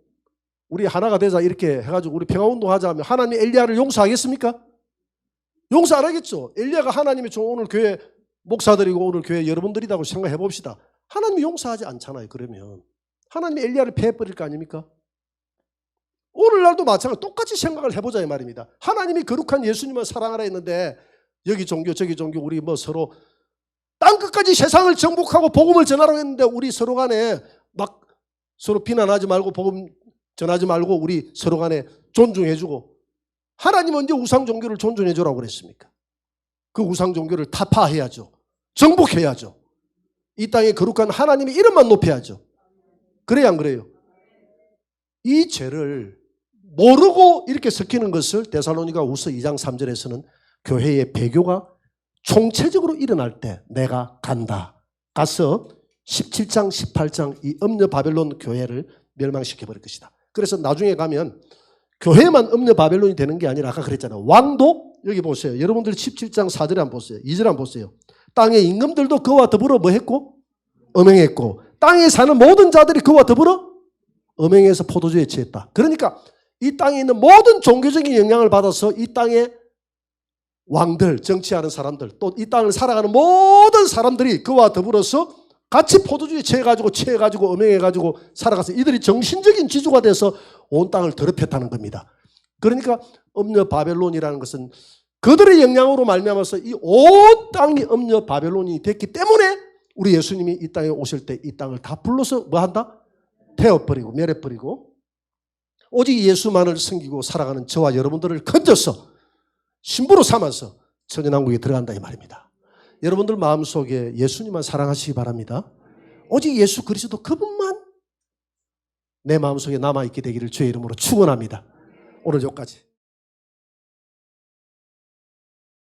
우리 하나가 되자 이렇게 해가지고 우리 평화운동 하자 하면 하나님이 엘리야를 용서하겠습니까? 용서 안 하겠죠. 엘리야가 하나님이 오늘 교회 목사들이고 오늘 교회 여러분들이라고 생각해 봅시다. 하나님이 용서하지 않잖아요. 그러면 하나님이 엘리야를 패해버릴 거 아닙니까? 오늘날도 마찬가지로 똑같이 생각을 해보자 이 말입니다. 하나님이 거룩한 예수님을 사랑하라 했는데 여기 종교 저기 종교 우리 뭐 서로 땅끝까지 세상을 정복하고 복음을 전하라고 했는데 우리 서로 간에 막 서로 비난하지 말고 복음 전하지 말고 우리 서로 간에 존중해주고, 하나님은 언제 우상 종교를 존중해주라고 그랬습니까? 그 우상 종교를 타파해야죠. 정복해야죠. 이 땅에 거룩한 하나님의 이름만 높여야죠. 그래야 안 그래요? 이 죄를 모르고 이렇게 섞이는 것을 데살로니가후서 2장 3절에서는 교회의 배교가 총체적으로 일어날 때 내가 간다. 가서 17장 18장 이 음녀 바벨론 교회를 멸망시켜버릴 것이다. 그래서 나중에 가면 교회만 음녀 바벨론이 되는 게 아니라 아까 그랬잖아요. 왕도 여기 보세요. 여러분들 17장 4절에 한번 보세요. 2절 한번 보세요. 땅의 임금들도 그와 더불어 뭐 했고? 음행했고 땅에 사는 모든 자들이 그와 더불어 음행해서 포도주에 취했다. 그러니까 이 땅에 있는 모든 종교적인 영향을 받아서 이 땅의 왕들, 정치하는 사람들, 또 이 땅을 살아가는 모든 사람들이 그와 더불어서 같이 포도주에 취해가지고 음행해가지고 살아가서 이들이 정신적인 지주가 돼서 온 땅을 더럽혔다는 겁니다. 그러니까 음녀 바벨론이라는 것은 그들의 영향으로 말미암아서 이 온 땅이 음녀 바벨론이 됐기 때문에 우리 예수님이 이 땅에 오실 때 이 땅을 다 불러서 뭐 한다? 태워버리고 멸해버리고 오직 예수만을 섬기고 살아가는 저와 여러분들을 건져서 신부로 삼아서 천연왕국에 들어간다 이 말입니다. 여러분들 마음속에 예수님만 사랑하시기 바랍니다. 오직 예수 그리스도 그분만 내 마음속에 남아있게 되기를 주의 이름으로 축원합니다. 오늘 여기까지.